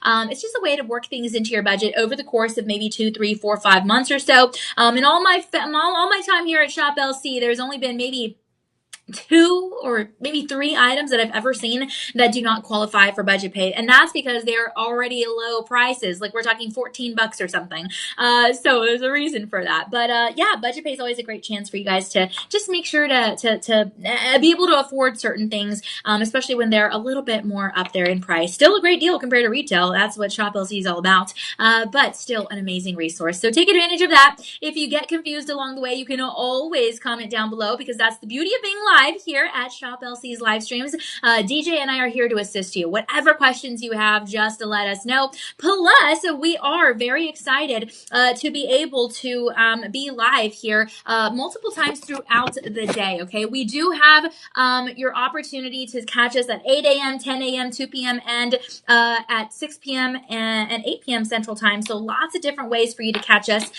It's just a way to work things into your budget over the course of maybe 2, 3, 4, 5 months or so. In all my time here at Shop LC, there's only been maybe 2 or maybe 3 items that I've ever seen that do not qualify for budget pay. And that's because they're already low prices. Like we're talking $14 or something. So there's a reason for that. But yeah, budget pay is always a great chance for you guys to just make sure to be able to afford certain things, especially when they're a little bit more up there in price. Still a great deal compared to retail. That's what Shop LC is all about. But still an amazing resource. So take advantage of that. If you get confused along the way, you can always comment down below, because that's the beauty of being live here at Shop LC's live streams. DJ and I are here to assist you. Whatever questions you have, just to let us know. Plus, we are very excited to be able to be live here multiple times throughout the day. Okay, we do have your opportunity to catch us at 8 a.m., 10 a.m., 2 p.m., and at 6 p.m. and 8 p.m. Central Time. So lots of different ways for you to catch us.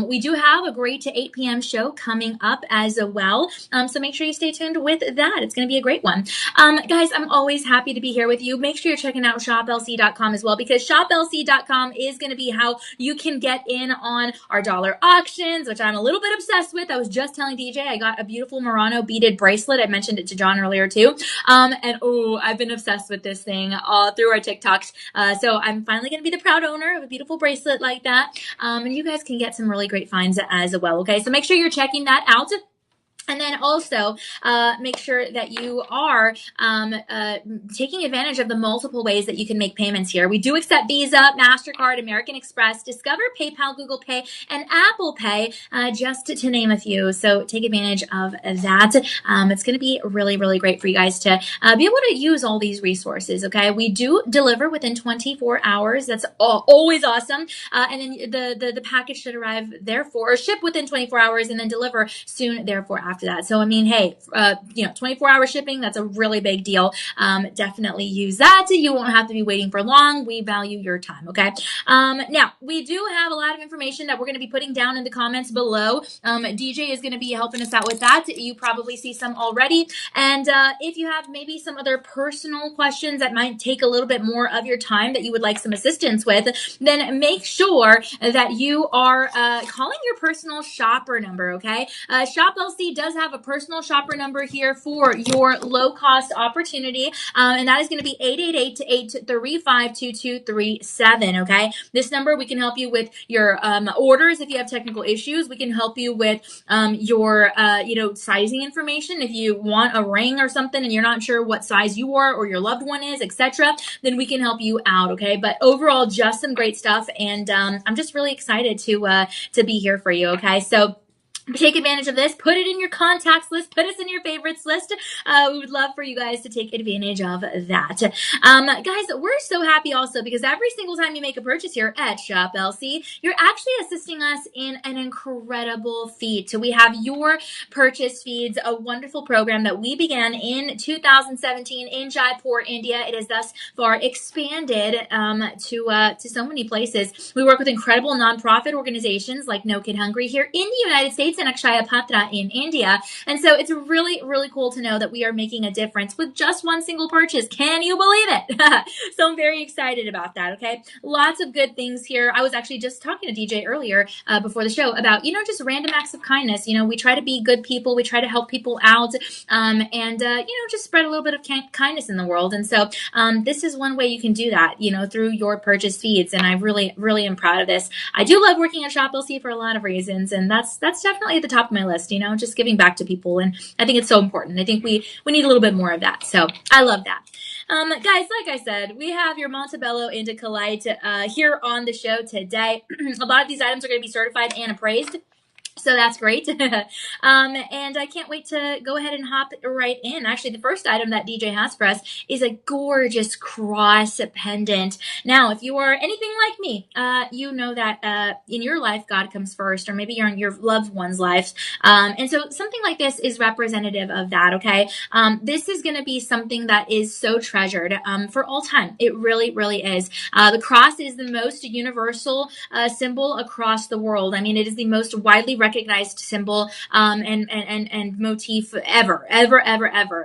We do have a great to 8 p.m. show coming up as well. So make sure you stay tuned with that. It's going to be a great one. Guys, I'm always happy to be here with you. Make sure you're checking out shoplc.com as well, because shoplc.com is going to be how you can get in on our dollar auctions, which I'm a little bit obsessed with. I was just telling DJ I got a beautiful Murano beaded bracelet. I mentioned it to John earlier too. And oh, I've been obsessed with this thing all through our TikToks. So I'm finally going to be the proud owner of a beautiful bracelet like that. And you guys can get some really great finds as well. Okay, so make sure you're checking that out. And then also make sure that you are taking advantage of the multiple ways that you can make payments here. We do accept Visa, MasterCard, American Express, Discover, PayPal, Google Pay, and Apple Pay, just to name a few. So take advantage of that. It's going to be really, really great for you guys to be able to use all these resources, okay? We do deliver within 24 hours. That's always awesome. And then the package should arrive, therefore, or ship within 24 hours and then deliver soon, therefore, after that. So, I mean, hey, 24-hour shipping, that's a really big deal. Definitely use that. You won't have to be waiting for long. We value your time, okay? Now, we do have a lot of information that we're going to be putting down in the comments below. DJ is going to be helping us out with that. You probably see some already. And if you have maybe some other personal questions that might take a little bit more of your time that you would like some assistance with, then make sure that you are calling your personal shopper number, okay? Shop LC does have a personal shopper number here for your low-cost opportunity, and that is going to be 888-835-2237, okay? This number, we can help you with your orders if you have technical issues. We can help you with your, sizing information. If you want a ring or something and you're not sure what size you are or your loved one is, etc., then we can help you out, okay? But overall, just some great stuff, and I'm just really excited to be here for you, okay? So take advantage of this. Put it in your contacts list. Put us in your favorites list. We would love for you guys to take advantage of that. Guys, we're so happy also because every single time you make a purchase here at Shop LC, you're actually assisting us in an incredible feat. So we have your purchase feeds, a wonderful program that we began in 2017 in Jaipur, India. It has thus far expanded to so many places. We work with incredible nonprofit organizations like No Kid Hungry here in the United States and Akshaya Patra in India. And so it's really, really cool to know that we are making a difference with just one single purchase. Can you believe it? So I'm very excited about that, okay? Lots of good things here. I was actually just talking to DJ earlier before the show about, just random acts of kindness. We try to be good people. We try to help people out and just spread a little bit of kindness in the world. And so this is one way you can do that, through your purchase feeds. And I really, really am proud of this. I do love working at Shop LC for a lot of reasons. And that's definitely at the top of my list, just giving back to people. And I think it's so important. I think we need a little bit more of that. So I love that. Guys, like I said, we have your Montebello Indicolite here on the show today. A lot of these items are going to be certified and appraised. So that's great. And I can't wait to go ahead and hop right in. Actually, the first item that DJ has for us is a gorgeous cross pendant. Now, if you are anything like me, you know that in your life, God comes first, or maybe you're in your loved one's life. And so something like this is representative of that, okay? This is going to be something that is so treasured for all time. It really, really is. The cross is the most universal symbol across the world. I mean, it is the most widely recognized symbol and motif ever.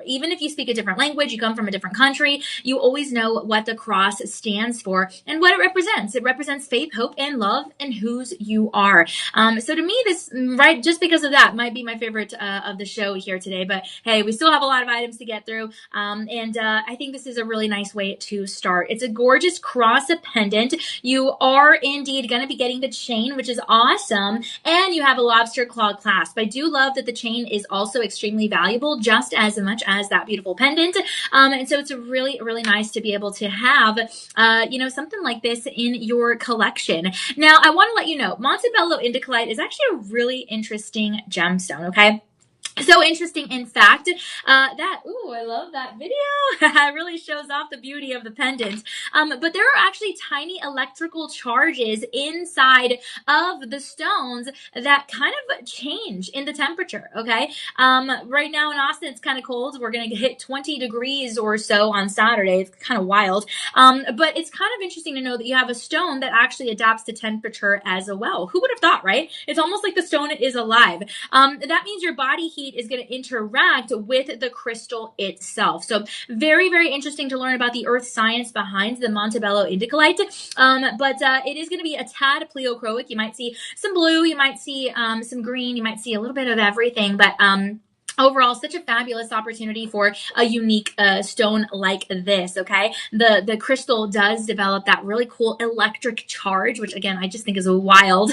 Even if you speak a different language, you come from a different country, you always know what the cross stands for and what it represents. It represents faith, hope, and love, and whose you are. So to me, this, right, just because of that, might be my favorite of the show here today. But hey, we still have a lot of items to get through, and I think this is a really nice way to start. It's a gorgeous cross pendant. You are indeed going to be getting the chain, which is awesome, and you have a lobster claw clasp. I do love that the chain is also extremely valuable, just as much as that beautiful pendant, and so it's really, really nice to be able to have, something like this in your collection. Now, I want to let you know, Montebello Indicolite is actually a really interesting gemstone, okay? So interesting, in fact, I love that video. It really shows off the beauty of the pendant. But there are actually tiny electrical charges inside of the stones that kind of change in the temperature, okay? Right now in Austin, it's kind of cold. We're going to hit 20 degrees or so on Saturday. It's kind of wild. But it's kind of interesting to know that you have a stone that actually adapts to temperature as well. Who would have thought, right? It's almost like the stone is alive. That means your body heat is going to interact with the crystal itself. So very, very interesting to learn about the earth science behind the Montebello Indicolite. But it is going to be a tad pleochroic. You might see some blue, you might see some green, you might see a little bit of everything, but overall, such a fabulous opportunity for a unique stone like this, okay? The crystal does develop that really cool electric charge, which again, I just think is wild.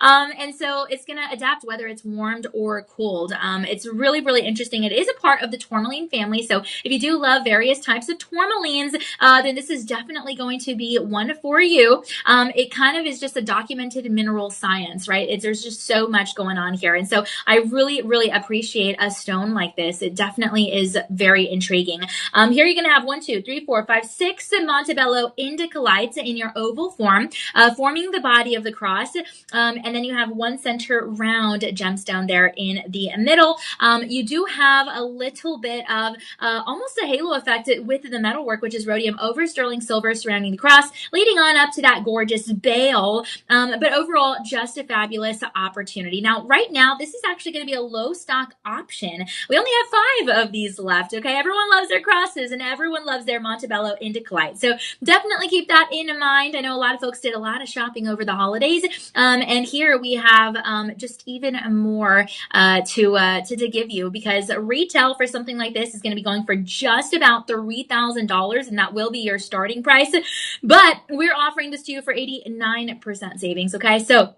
And so it's going to adapt whether it's warmed or cooled. It's really, really interesting. It is a part of the tourmaline family. So if you do love various types of tourmalines, then this is definitely going to be one for you. It kind of is just a documented mineral science, right? There's just so much going on here. And so I really, really appreciate a stone like this. It definitely is very intriguing. Here you're going to have 1, 2, 3, 4, 5, 6 Montebello Indicolites in your oval form, forming the body of the cross. And then you have one center round gemstone there in the middle. You do have a little bit of almost a halo effect with the metalwork, which is rhodium over sterling silver surrounding the cross, leading on up to that gorgeous bail. But overall, just a fabulous opportunity. Now, right now, this is actually going to be a low stock option. We only have 5 of these left, okay? Everyone loves their crosses and everyone loves their Montebello Indicolite. So definitely keep that in mind. I know a lot of folks did a lot of shopping over the holidays. And here we have just even more to give you, because retail for something like this is going to be going for just about $3,000, and that will be your starting price. But we're offering this to you for 89% savings, okay? So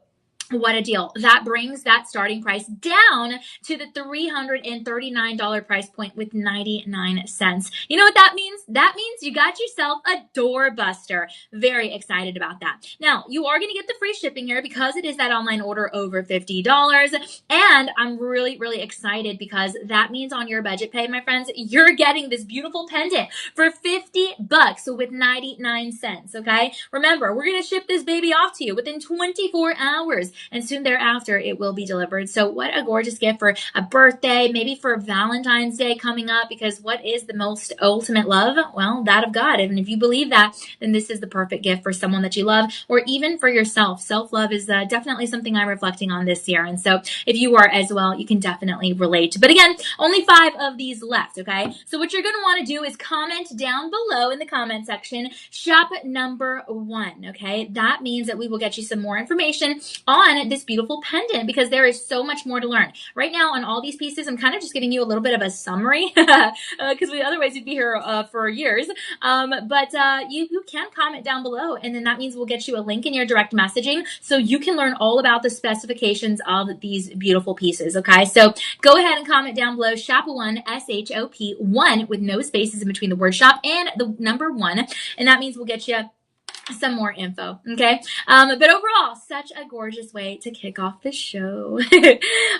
what a deal. That brings that starting price down to the $339 price point with 99 cents. You know what that means? That means you got yourself a doorbuster. Very excited about that. Now, you are going to get the free shipping here because it is that online order over $50. And I'm really, really excited because that means on your budget pay, my friends, you're getting this beautiful pendant for $50 so with 99 cents, okay? Remember, we're going to ship this baby off to you within 24 hours. And soon thereafter, it will be delivered. So what a gorgeous gift for a birthday, maybe for Valentine's Day coming up, because what is the most ultimate love? Well, that of God. And if you believe that, then this is the perfect gift for someone that you love, or even for yourself. Self-love is definitely something I'm reflecting on this year. And so if you are as well, you can definitely relate. But again, only 5 of these left, okay? So what you're going to want to do is comment down below in the comment section, shop number 1, okay? That means that we will get you some more information on this beautiful pendant, because there is so much more to learn. Right now on all these pieces, I'm kind of just giving you a little bit of a summary because otherwise you'd be here for years. But you can comment down below, and then that means we'll get you a link in your direct messaging so you can learn all about the specifications of these beautiful pieces, okay? So go ahead and comment down below, shop1, SHOP1, with no spaces in between the word shop and the number 1, and that means we'll get you some more info, okay? But overall, such a gorgeous way to kick off the show.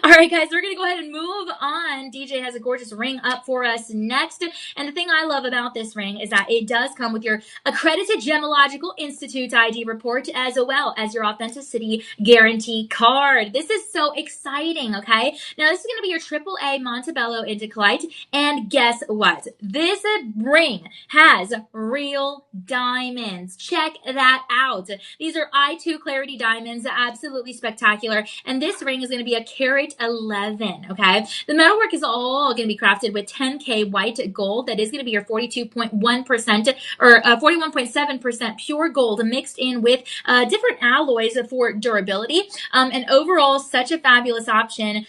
All right, guys, we're going to go ahead and move on. DJ has a gorgeous ring up for us next. And the thing I love about this ring is that it does come with your accredited Gemological Institute ID report, as well as your authenticity guarantee card. This is so exciting, okay? Now, this is going to be your AAA Montebello Indicolite. And guess what? This ring has real diamonds. Check check that out. These are I2 Clarity diamonds, absolutely spectacular. And this ring is going to be a carat 11, okay? The metalwork is all going to be crafted with 10K white gold. That is going to be your 42.1% or 41.7% pure gold mixed in with different alloys for durability. And overall, such a fabulous option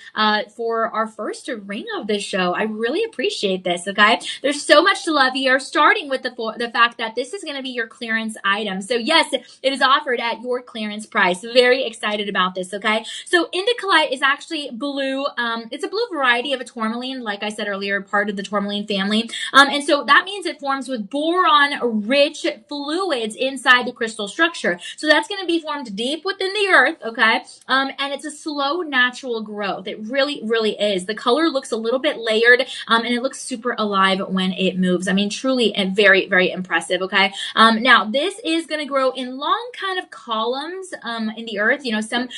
for our first ring of this show. I really appreciate this, okay? There's so much to love here, starting with the fact that this is going to be your clearance item. So yes, it is offered at your clearance price. Very excited about this, okay? So Indicolite is actually blue. It's a blue variety of a tourmaline, like I said earlier, part of the tourmaline family. And so that means it forms with boron-rich fluids inside the crystal structure. So that's going to be formed deep within the earth, okay? And it's a slow, natural growth. It really, really is. The color looks a little bit layered, and it looks super alive when it moves. I mean, truly and very, very impressive, okay? Now, this is going to grow in long kind of columns in the earth. You know, some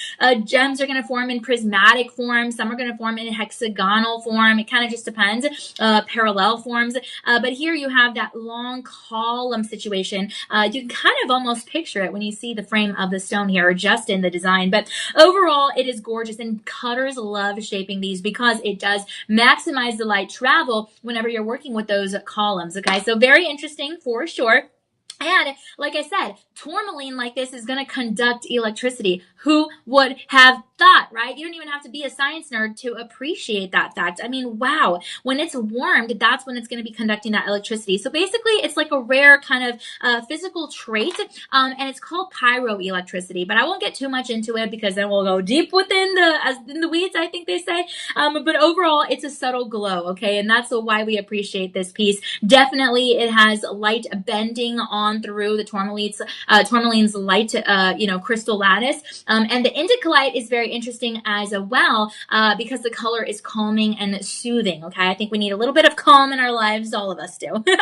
gems are going to form in prismatic form. Some are going to form in hexagonal form. It kind of just depends. Parallel forms. But here you have that long column situation. You can kind of almost picture it when you see the frame of the stone here, or just in the design. But overall, it is gorgeous, and cutters love shaping these because it does maximize the light travel whenever you're working with those columns, okay? So very interesting for sure. And like I said, tourmaline like this is going to conduct electricity. Who would have thought, right? You don't even have to be a science nerd to appreciate that fact. I mean, wow. When it's warmed, that's when it's going to be conducting that electricity. So basically, it's like a rare kind of physical trait, and it's called pyroelectricity. But I won't get too much into it because then we'll go deep within the weeds, I think they say. But overall, it's a subtle glow, okay? And that's why we appreciate this piece. Definitely, it has light bending on through the tourmaline's light, crystal lattice. And the Indicolite is very interesting as well because the color is calming and soothing, okay? I think we need a little bit of calm in our lives. All of us do. So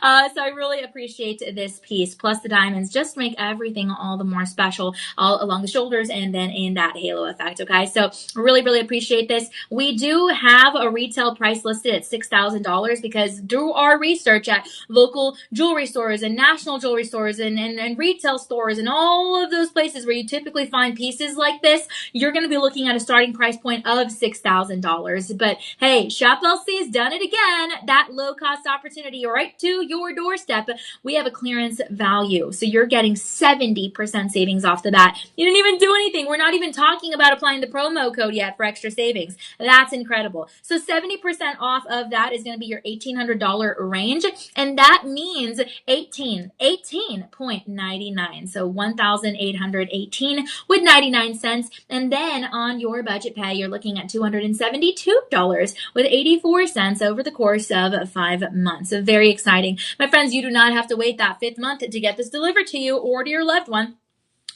I really appreciate this piece. Plus the diamonds just make everything all the more special all along the shoulders and then in that halo effect, okay? So really, really appreciate this. We do have a retail price listed at $6,000 because through our research at local jewelry stores and national jewelry stores and retail stores and all of those places where you typically find pieces like this, you're going to be looking at a starting price point of $6,000. But hey, Shop LC has done it again. That low cost opportunity right to your doorstep. We have a clearance value. So you're getting 70% savings off the bat. You didn't even do anything. We're not even talking about applying the promo code yet for extra savings. That's incredible. So 70% off of that is going to be your $1,800 range. And that means 18.99. So 1,818 with 99 cents. And then on your budget pay, you're looking at $272 with 84 cents over the course of 5 months. So very exciting. My friends, you do not have to wait that 5th month to get this delivered to you or to your loved one.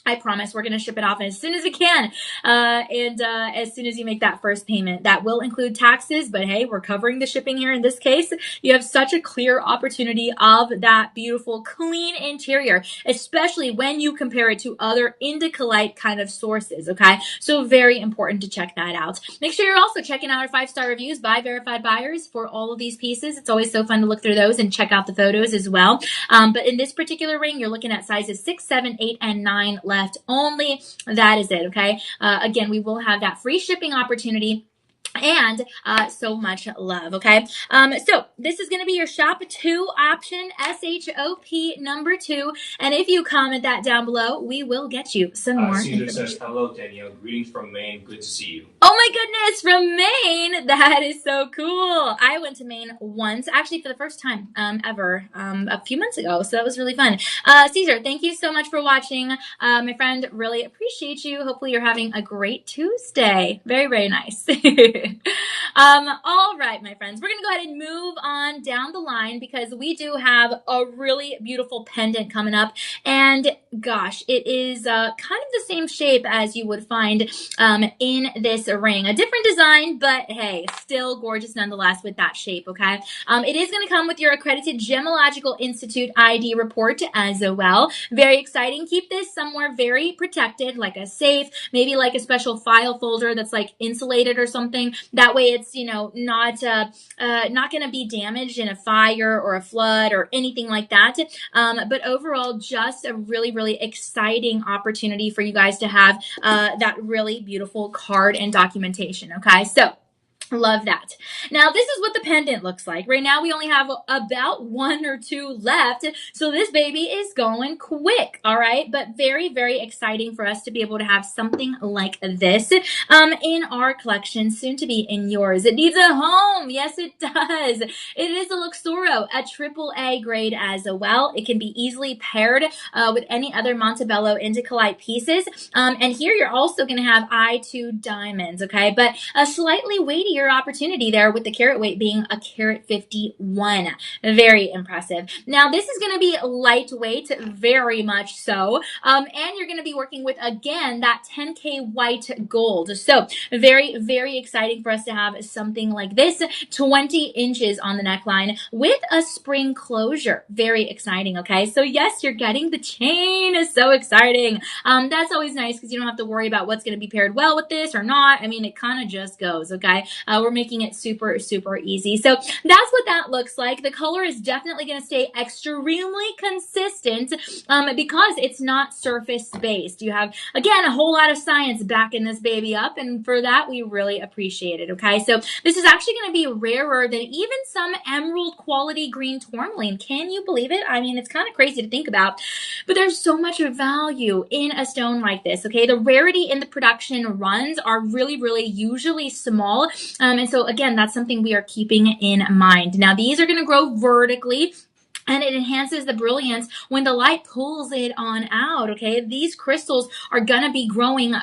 I promise we're going to ship it off as soon as we can. And as soon as you make that first payment, that will include taxes, but hey, we're covering the shipping here in this case. You have such a clear opportunity of that beautiful, clean interior, especially when you compare it to other Indicolite kind of sources, okay? So very important to check that out. Make sure you're also checking out our 5-star reviews by verified buyers for all of these pieces. It's always so fun to look through those and check out the photos as well. But in this particular ring, you're looking at sizes 6, 7, 8, and 9 left only. That is it, okay? Again, we will have that free shipping opportunity and so much love, okay? So this is going to be your shop 2 option, SHOP number 2. And if you comment that down below, we will get you some more Caesar says, hello, Danielle. Greetings from Maine. Good to see you. Oh my goodness, from Maine. That is so cool. I went to Maine once, actually for the first time ever, a few months ago. So that was really fun. Caesar, thank you so much for watching. My friend, really appreciate you. Hopefully you're having a great Tuesday. Very, very nice. All right, my friends, we're going to go ahead and move on down the line because we do have a really beautiful pendant coming up. And gosh, it is kind of the same shape as you would find in this ring. A different design, but hey, still gorgeous nonetheless with that shape, okay? It is going to come with your accredited Gemological Institute ID report as well. Very exciting. Keep this somewhere very protected, like a safe, maybe like a special file folder that's like insulated or something. That way it's it's, not going to be damaged in a fire or a flood or anything like that. But overall, just a really, really exciting opportunity for you guys to have that really beautiful card and documentation. Okay, so love that. Now, this is what the pendant looks like. Right now, we only have about 1 or 2 left. So this baby is going quick. All right. But very, very exciting for us to be able to have something like this in our collection, soon to be in yours. It needs a home. Yes, it does. It is a Luxoro, a AAA grade as well. It can be easily paired with any other Montebello Indicolite pieces. And here you're also going to have I2 diamonds. Okay. But a slightly weightier opportunity there with the carat weight being a carat 51. Very impressive. Now this is going to be lightweight, very much so. And you're going to be working with, again, that 10K white gold. So very, very exciting for us to have something like this, 20 inches on the neckline with a spring closure. Very exciting. Okay. So yes, you're getting the chain. Is so exciting. That's always nice because you don't have to worry about what's going to be paired well with this or not. I mean, it kind of just goes. Okay. We're making it super, super easy. So that's what that looks like. The color is definitely going to stay extremely consistent because it's not surface based. You have, again, a whole lot of science backing this baby up. And for that, we really appreciate it. Okay. So this is actually going to be rarer than even some emerald quality green tourmaline. Can you believe it? I mean, it's kind of crazy to think about, but there's so much value in a stone like this. Okay. The rarity in the production runs are really, really usually small. And so again, that's something we are keeping in mind. Now these are going to grow vertically, and it enhances the brilliance when the light pulls it on out, okay? These crystals are gonna be growing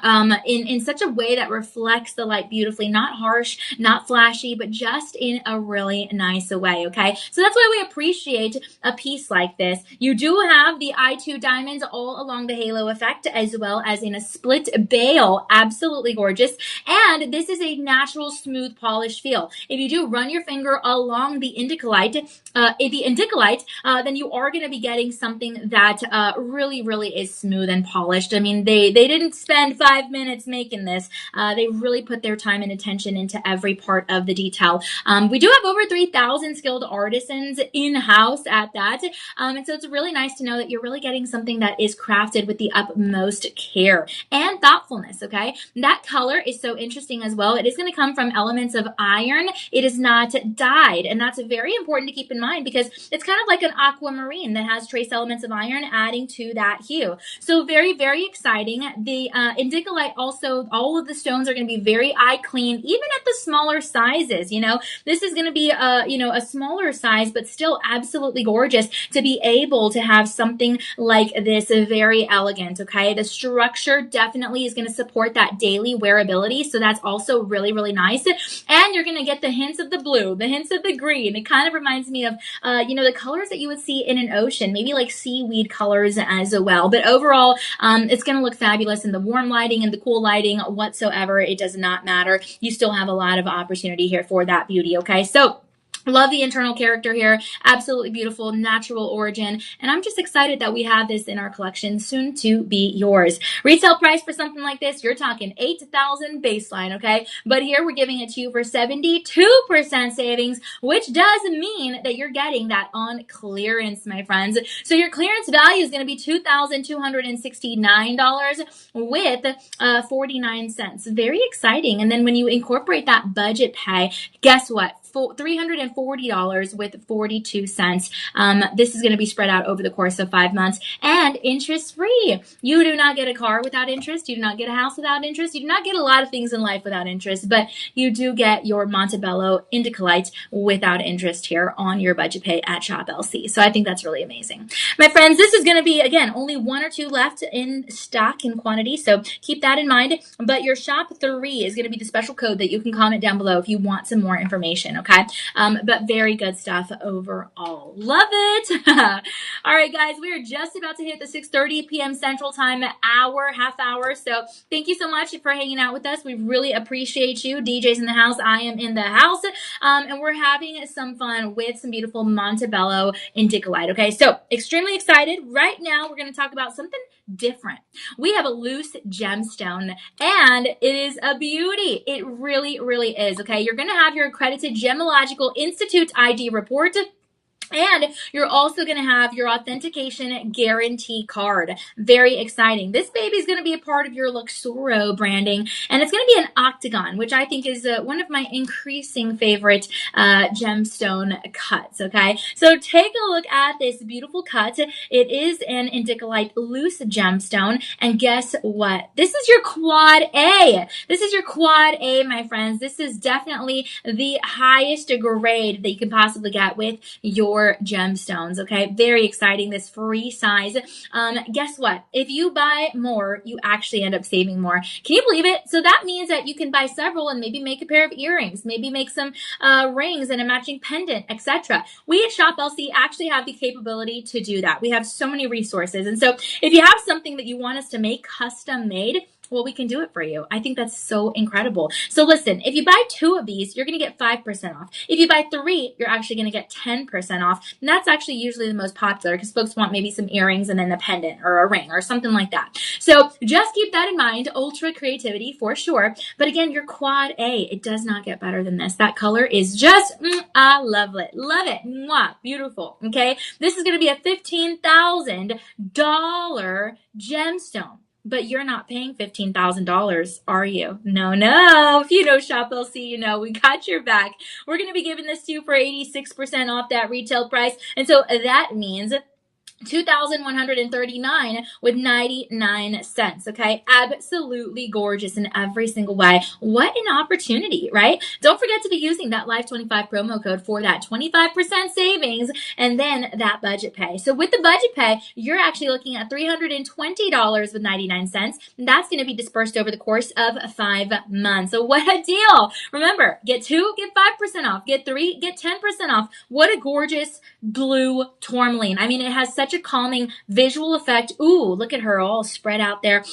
in such a way that reflects the light beautifully, not harsh, not flashy, but just in a really nice way, okay? So that's why we appreciate a piece like this. You do have the I2 diamonds all along the halo effect, as well as in a split bail. Absolutely gorgeous. And this is a natural, smooth, polished feel. If you do run your finger along the Indicolite, then you are going to be getting something that really, really is smooth and polished. I mean, they didn't spend 5 minutes making this. They really put their time and attention into every part of the detail. We do have over 3,000 skilled artisans in-house at that. And so it's really nice to know that you're really getting something that is crafted with the utmost care and thoughtfulness, okay? That color is so interesting as well. It is going to come from elements of iron. It is not dyed, and that's very important to keep in mind because it's kind of like an aquamarine that has trace elements of iron adding to that hue. So very, very exciting. The Indicolite also, all of the stones are going to be very eye clean, even at the smaller sizes. You know, this is going to be a smaller size, but still absolutely gorgeous to be able to have something like this. Very elegant. Okay. The structure definitely is going to support that daily wearability. So that's also really, really nice. And you're going to get the hints of the blue, the hints of the green. It kind of reminds me of, the colors that you would see in an ocean, maybe like seaweed colors as well. But overall, it's going to look fabulous in the warm lighting and the cool lighting whatsoever. It does not matter. You still have a lot of opportunity here for that beauty. Okay. So love the internal character here. Absolutely beautiful, natural origin. And I'm just excited that we have this in our collection, soon to be yours. Retail price for something like this, you're talking $8,000 baseline, okay? But here we're giving it to you for 72% savings, which does mean that you're getting that on clearance, my friends. So your clearance value is going to be $2,269 with 49 cents. Very exciting. And then when you incorporate that budget pay, guess what? $340 with 42 cents. This is going to be spread out over the course of 5 months and interest free. You do not get a car without interest. You do not get a house without interest. You do not get a lot of things in life without interest, but you do get your Montebello Indicolite without interest here on your budget pay at Shop LC. So I think that's really amazing. My friends, this is going to be, again, only 1 or 2 left in stock in quantity. So keep that in mind. But your Shop 3 is going to be the special code that you can comment down below if you want some more information. okay? But very good stuff overall. Love it. All right, guys, we are just about to hit the 6:30 p.m. Central Time half hour. So thank you so much for hanging out with us. We really appreciate you. DJ's in the house. I am in the house. And we're having some fun with some beautiful Montebello Indicolite. Okay, so extremely excited. Right now, we're going to talk about something different. We have a loose gemstone, and it is a beauty. It really, really is. Okay, you're going to have your accredited Gemological Institute ID report. And you're also going to have your authentication guarantee card. Very exciting. This baby is going to be a part of your Luxoro branding, and it's going to be an octagon, which I think is one of my increasing favorite gemstone cuts, okay? So take a look at this beautiful cut. It is an Indicolite loose gemstone, and guess what? This is your quad A. This is your quad A, my friends. This is definitely the highest grade that you can possibly get with your gemstones. Okay, very exciting. This free size. Guess what? If you buy more, you actually end up saving more. Can you believe it? So that means that you can buy several and maybe make a pair of earrings, maybe make some rings and a matching pendant, etc. We at Shop LC actually have the capability to do that. We have so many resources, and so if you have something that you want us to make custom made, well, we can do it for you. I think that's so incredible. So listen, if you buy 2 of these, you're going to get 5% off. If you buy 3, you're actually going to get 10% off. And that's actually usually the most popular because folks want maybe some earrings and then a pendant or a ring or something like that. So just keep that in mind. Ultra creativity for sure. But again, your quad A, it does not get better than this. That color is just, I love it. Love it. Mwah. Beautiful. Okay. This is going to be a $15,000 gemstone. But you're not paying $15,000, are you? No, no. If you know Shop LC, you know we got your back. We're going to be giving this to you for 86% off that retail price. And so that means $2,139 with 99 cents. Okay, absolutely gorgeous in every single way. What an opportunity, right? Don't forget to be using that Live 25 promo code for that 25% savings and then that budget pay. So with the budget pay, you're actually looking at $320 with 99 cents. That's going to be dispersed over the course of 5 months. So what a deal! Remember, get 2, get 5% off. Get 3, get 10% off. What a gorgeous blue tourmaline. I mean, it has such a calming visual effect. Ooh, look at her all spread out there,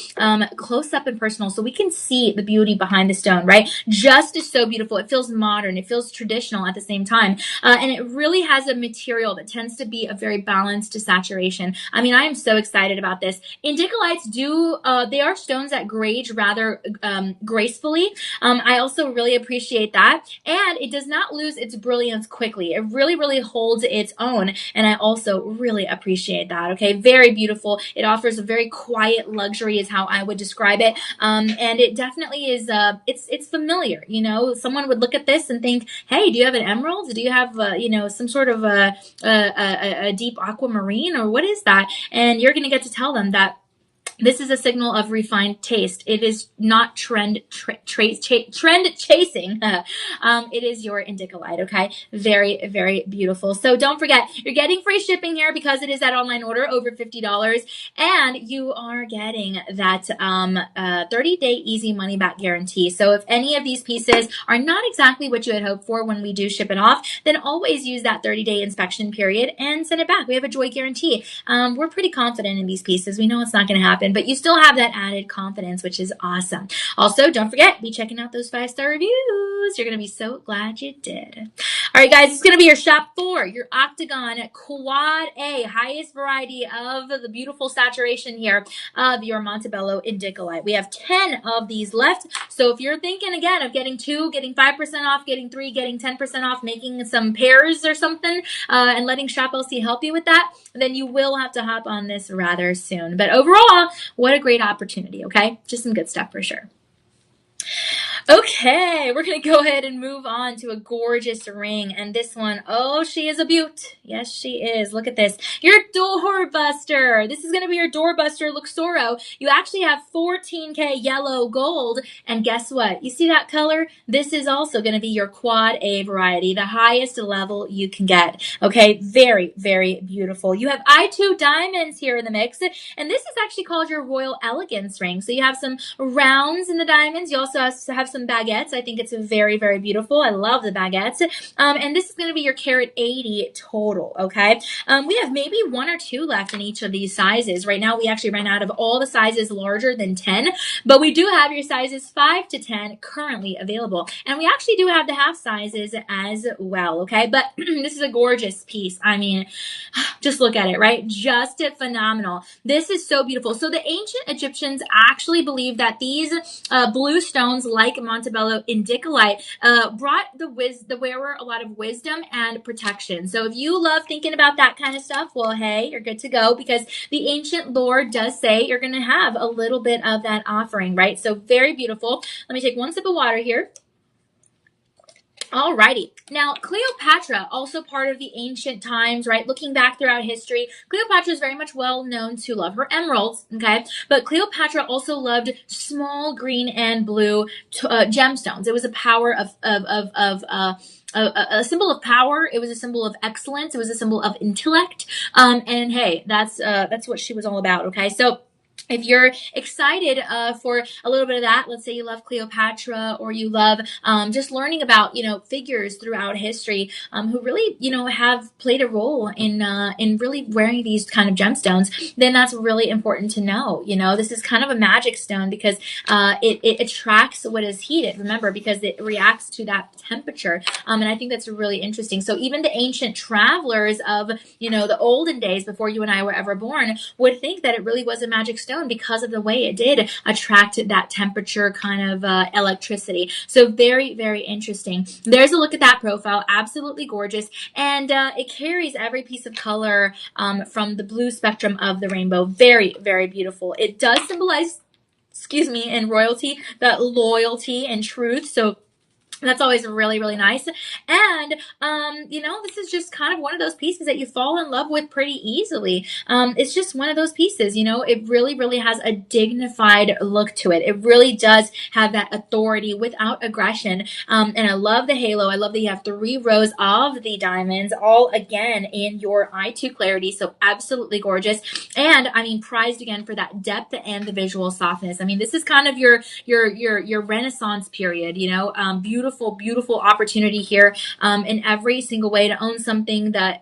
close up and personal, so we can see the beauty behind the stone, right? Just is so beautiful. It feels modern. It feels traditional at the same time, and it really has a material that tends to be a very balanced saturation. I mean, I am so excited about this. Indicolites they are stones that grade rather gracefully. I also really appreciate that, and it does not lose its brilliance quickly. It really, really holds its own, and I also really appreciate that. Okay, very beautiful. It offers a very quiet luxury is how I would describe it, and it definitely is it's familiar. You know, someone would look at this and think, hey, do you have an emerald? Do you have some sort of a deep aquamarine, or what is that? And you're going to get to tell them that this is a signal of refined taste. It is not trend chasing. It is your Indicolite, okay? Very, very beautiful. So don't forget, you're getting free shipping here because it is that online order over $50, and you are getting that 30-day easy money back guarantee. So if any of these pieces are not exactly what you had hoped for when we do ship it off, then always use that 30-day inspection period and send it back. We have a joy guarantee. We're pretty confident in these pieces. We know it's not going to happen, but you still have that added confidence, which is awesome. Also, don't forget, be checking out those 5-star reviews. You're going to be so glad you did. All right, guys, it's going to be your shop 4, your Octagon Quad A, highest variety of the beautiful saturation here of your Montebello Indicolite. We have 10 of these left. So if you're thinking again of getting 2, getting 5% off, getting 3, getting 10% off, making some pairs or something, and letting Shop LC help you with that, then you will have to hop on this rather soon. But overall, what a great opportunity, okay? Just some good stuff for sure. Okay, we're going to go ahead and move on to a gorgeous ring. And this one, oh, she is a beaut. Yes, she is. Look at this. Your doorbuster. This is going to be your doorbuster Luxoro. You actually have 14K yellow gold. And guess what? You see that color? This is also going to be your quad A variety, the highest level you can get. Okay, very, very beautiful. You have I2 diamonds here in the mix. And this is actually called your Royal Elegance ring. So you have some rounds in the diamonds. You also have some some baguettes. I think it's very, very beautiful. I love the baguettes. And this is going to be your carat 80 total, okay? We have maybe one or two left in each of these sizes. Right now, we actually ran out of all the sizes larger than 10, but we do have your sizes 5 to 10 currently available. And we actually do have the half sizes as well, okay? But this is a gorgeous piece. I mean, just look at it, right? Just phenomenal. This is so beautiful. So the ancient Egyptians actually believed that these blue stones like Montebello Indicolite brought the wearer a lot of wisdom and protection. So if you love thinking about that kind of stuff, well, hey, you're good to go, because the ancient lore does say you're going to have a little bit of that offering, right? So very beautiful. Let me take one sip of water here. Alrighty. Now, Cleopatra, also part of the ancient times, right? Looking back throughout history, Cleopatra is very much well known to love her emeralds, okay? But Cleopatra also loved small green and blue gemstones. It was a power a symbol of power. It was a symbol of excellence. It was a symbol of intellect. And hey, that's what she was all about, okay? So if you're excited for a little bit of that, let's say you love Cleopatra, or you love just learning about, figures throughout history who really, have played a role in really wearing these kind of gemstones, then that's really important to know. This is kind of a magic stone because it attracts what is heated, remember, because it reacts to that temperature. And I think that's really interesting. So even the ancient travelers of, the olden days before you and I were ever born would think that it really was a magic stone because of the way it did attract that temperature kind of electricity. So very, very interesting. There's a look at that profile. Absolutely gorgeous. And it carries every piece of color from the blue spectrum of the rainbow. Very, very beautiful. It does symbolize, in royalty, that loyalty and truth. So that's always really, really nice. And, this is just kind of one of those pieces that you fall in love with pretty easily. It's just one of those pieces, it really, really has a dignified look to it. It really does have that authority without aggression. And I love the halo. I love that you have 3 rows of the diamonds, all again in your I2 clarity. So absolutely gorgeous. And prized again for that depth and the visual softness. This is kind of your Renaissance period, beautiful opportunity here in every single way to own something that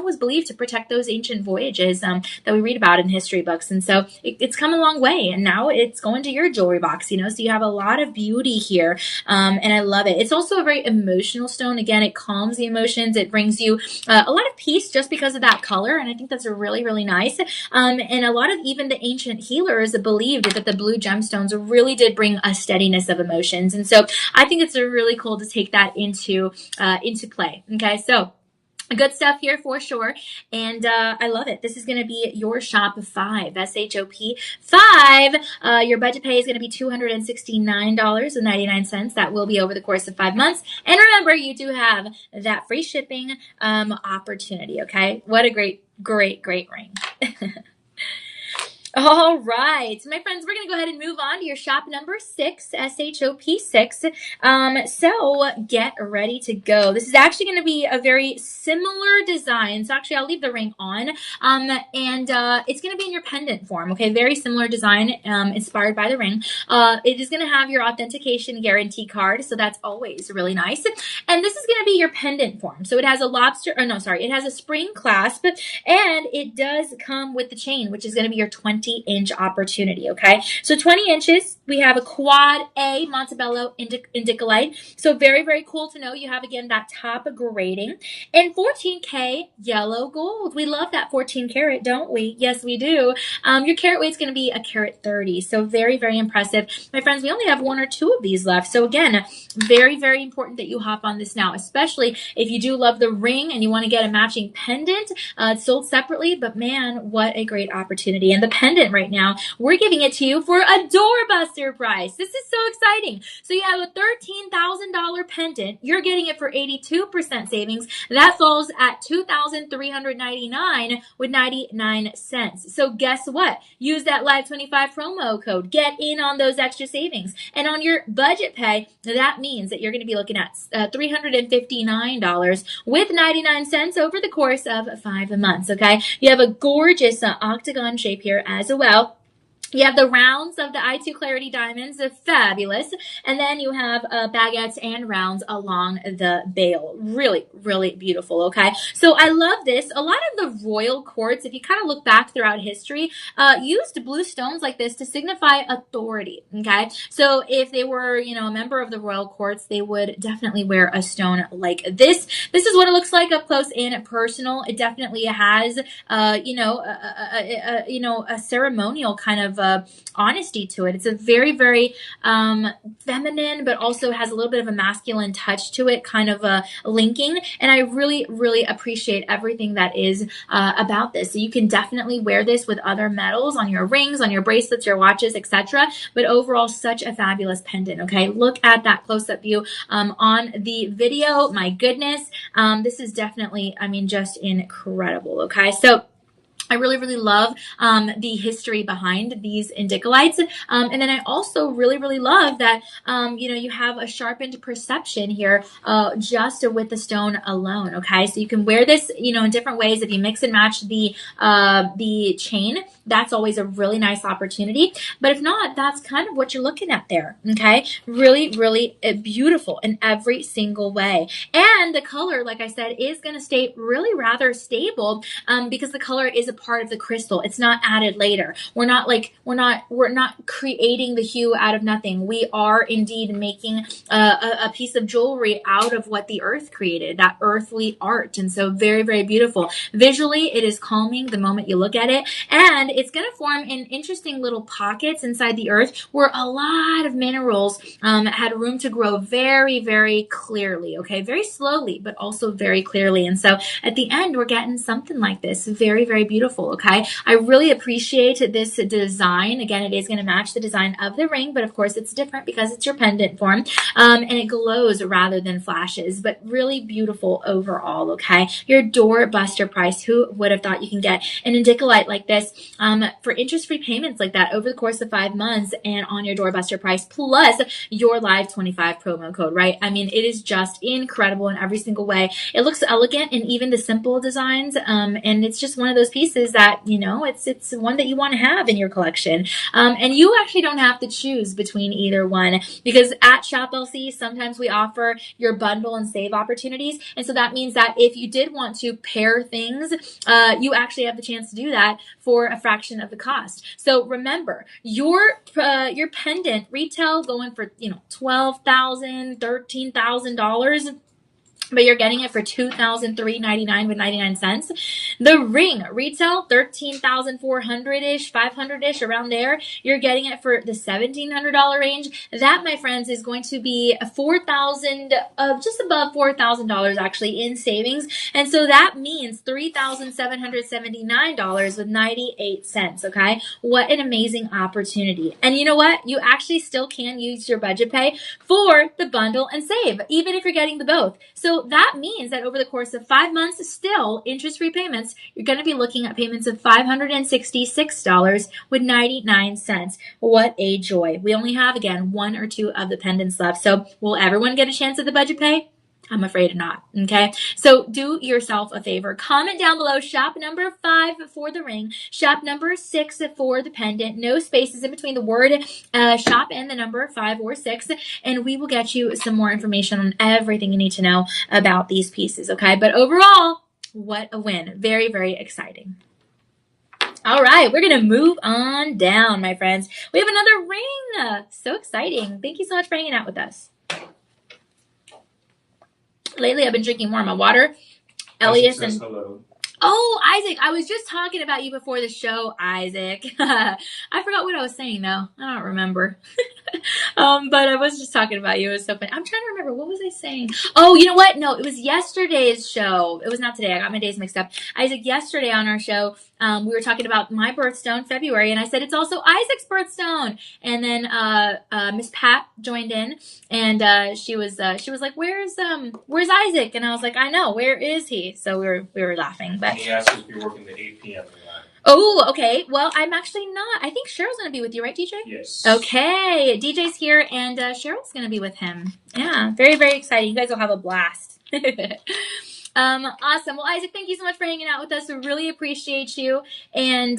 was believed to protect those ancient voyages that we read about in history books. And so it's come a long way, and now it's going to your jewelry box, so you have a lot of beauty here, and I love it. It's also a very emotional stone. Again, it calms the emotions. It brings you a lot of peace just because of that color, and I think that's really, really nice. And a lot of even the ancient healers believed that the blue gemstones really did bring a steadiness of emotions, and so I think it's a really cool to take that into play. Okay, so good stuff here for sure, and I love it. This is going to be your shop 5, SHOP 5. Your budget pay is going to be $269.99. That will be over the course of 5 months. And remember, you do have that free shipping opportunity. Okay, what a great ring. All right, my friends, we're going to go ahead and move on to your shop number 6, SHOP 6. So get ready to go. This is actually going to be a very similar design. So actually, I'll leave the ring on. And it's going to be in your pendant form. Okay, very similar design, inspired by the ring. It is going to have your authentication guarantee card. So that's always really nice. And this is going to be your pendant form. So it has it has a spring clasp, and it does come with the chain, which is going to be your 20-inch opportunity, okay? So 20 inches, we have a quad A Montebello Indicolite. So very, very cool to know. You have, again, that top grading. And 14K yellow gold. We love that 14 karat, don't we? Yes, we do. Your carat weight is going to be a carat 30. So very, very impressive. My friends, we only have 1 or 2 of these left. So again, very, very important that you hop on this now, especially if you do love the ring and you want to get a matching pendant. It's sold separately, but man, what a great opportunity. And the pendant right now, we're giving it to you for a doorbuster price. This is so exciting. So you have a $13,000 pendant. You're getting it for 82% savings. That falls at $2,399 with 99 cents. So guess what? Use that Live25 promo code. Get in on those extra savings. And on your budget pay, that means that you're going to be looking at $359 with 99 cents over the course of 5 months, okay? You have a gorgeous octagon shape here as well. You have the rounds of the I2 Clarity Diamonds, fabulous. And then you have baguettes and rounds along the bail. Really, really beautiful, okay? So I love this. A lot of the royal courts, if you kind of look back throughout history, used blue stones like this to signify authority, okay? So if they were, you know, a member of the royal courts, they would definitely wear a stone like this. This is what it looks like up close and personal. It definitely has, a ceremonial kind of honesty to it. It's a very, very feminine, but also has a little bit of a masculine touch to it, kind of linking. And I really, really appreciate everything that is about this. So you can definitely wear this with other metals on your rings, on your bracelets, your watches, etc. But overall, such a fabulous pendant. Okay, look at that close-up view on the video. My goodness, this is definitely, I mean, just incredible. Okay, so I really, really love the history behind these Indicolites. And then I also really, really love that, you have a sharpened perception here just with the stone alone, okay? So you can wear this, in different ways. If you mix and match the chain, that's always a really nice opportunity. But if not, that's kind of what you're looking at there, okay? Really, really beautiful in every single way. And the color, like I said, is going to stay really rather stable because the color is a part of the crystal. It's not added later. We're not creating the hue out of nothing. We are indeed making a piece of jewelry out of what the earth created, that earthly art. And so very, very beautiful. Visually, it is calming the moment you look at it. And it's going to form in interesting little pockets inside the earth where a lot of minerals had room to grow very, very clearly. Okay. Very slowly, but also very clearly. And so at the end, we're getting something like this. Very, very beautiful. Okay. I really appreciate this design. Again, it is going to match the design of the ring, but of course it's different because it's your pendant form. And it glows rather than flashes, but really beautiful overall. Okay. Your doorbuster price. Who would have thought you can get an Indicolite like this for interest-free payments like that over the course of 5 months and on your doorbuster price plus your live 25 promo code, right? I mean, it is just incredible in every single way. It looks elegant in even the simple designs. And it's just one of those pieces that, it's one that you want to have in your collection. And you actually don't have to choose between either one because at Shop LC, sometimes we offer your bundle and save opportunities. And so that means that if you did want to pair things, you actually have the chance to do that for a fraction of the cost. So remember, your pendant retail going for, $12,000, $13,000. But you're getting it for $2,399 with 99 cents. The ring retail $13,400-ish, $500-ish, around there. You're getting it for the $1,700 range. That, my friends, is going to be just above $4,000 actually in savings. And so that means $3,779 with 98 cents. Okay, what an amazing opportunity! And you know what? You actually still can use your budget pay for the bundle and save, even if you're getting the both. So that means that over the course of 5 months, still interest-free payments, you're going to be looking at payments of $566 with 99 cents. What a joy. We only have, again, 1 or 2 of the pendants left. So will everyone get a chance at the budget pay? I'm afraid not. Okay. So do yourself a favor. Comment down below shop number 5 for the ring, shop number 6 for the pendant. No spaces in between the word shop and the number 5 or 6. And we will get you some more information on everything you need to know about these pieces. Okay. But overall, what a win. Very, very exciting. All right, we're going to move on down, my friends. We have another ring. So exciting. Thank you so much for hanging out with us. Lately, I've been drinking more of my water. Elias and hello. Oh, Isaac, I was just talking about you before the show, Isaac. I forgot what I was saying though. I don't remember. But I was just talking about you. It was so funny. I'm trying to remember. What was I saying? Oh, you know what? No, it was yesterday's show. It was not today. I got my days mixed up. Isaac, yesterday on our show, we were talking about my birthstone, February, and I said it's also Isaac's birthstone. And then Miss Pat joined in, and she was like, "Where's Isaac?" And I was like, "I know. Where is he?" So we were laughing. But he asked if you're working the 8 p.m. Oh, okay. Well, I'm actually not. I think Cheryl's going to be with you, right, DJ? Yes. Okay. DJ's here, and Cheryl's going to be with him. Yeah, very, very exciting. You guys will have a blast. Awesome. Well, Isaac, thank you so much for hanging out with us. We really appreciate you. And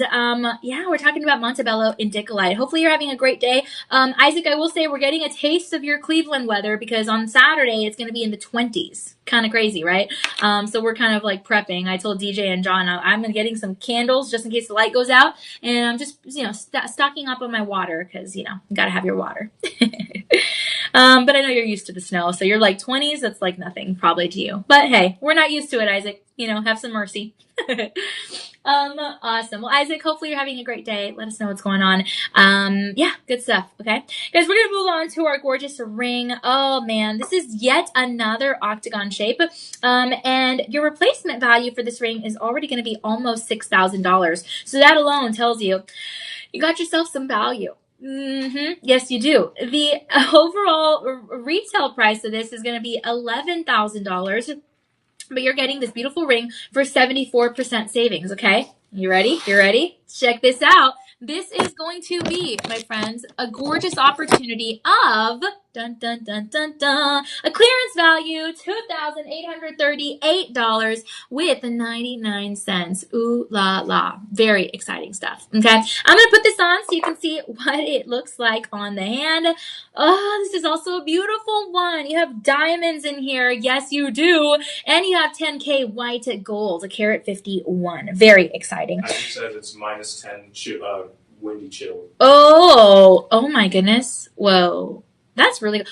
yeah, we're talking about Montebello Indicolite. Hopefully you're having a great day. Isaac, I will say we're getting a taste of your Cleveland weather because on Saturday it's going to be in the 20s. Kind of crazy, right? So we're kind of like prepping. I told DJ and John I'm getting some candles just in case the light goes out. And I'm just, stocking up on my water because, you got to have your water. But I know you're used to the snow, so you're like 20s. That's like nothing probably to you. But hey, we're not used to it, Isaac. Have some mercy. Awesome. Well, Isaac, hopefully you're having a great day. Let us know what's going on. Yeah, good stuff. Okay, guys, we're gonna move on to our gorgeous ring. Oh man, this is yet another octagon shape. And your replacement value for this ring is already going to be almost $6,000. So that alone tells you got yourself some value. Yes, you do. The overall retail price of this is going to be $11,000, but you're getting this beautiful ring for 74% savings. Okay, you ready? You ready? Check this out. This is going to be, my friends, a gorgeous opportunity of dun dun dun dun dun a clearance value $2,838 with 99 cents. Ooh la la. Very exciting stuff. Okay, I'm gonna put this on so you can see what it looks like on the hand. Oh, this is also a beautiful one. You have diamonds in here. Yes, you do. And you have 10K white gold, a carat 51. Very exciting. As it says, it's minus 10 windy chill. Oh my goodness. Whoa. That's really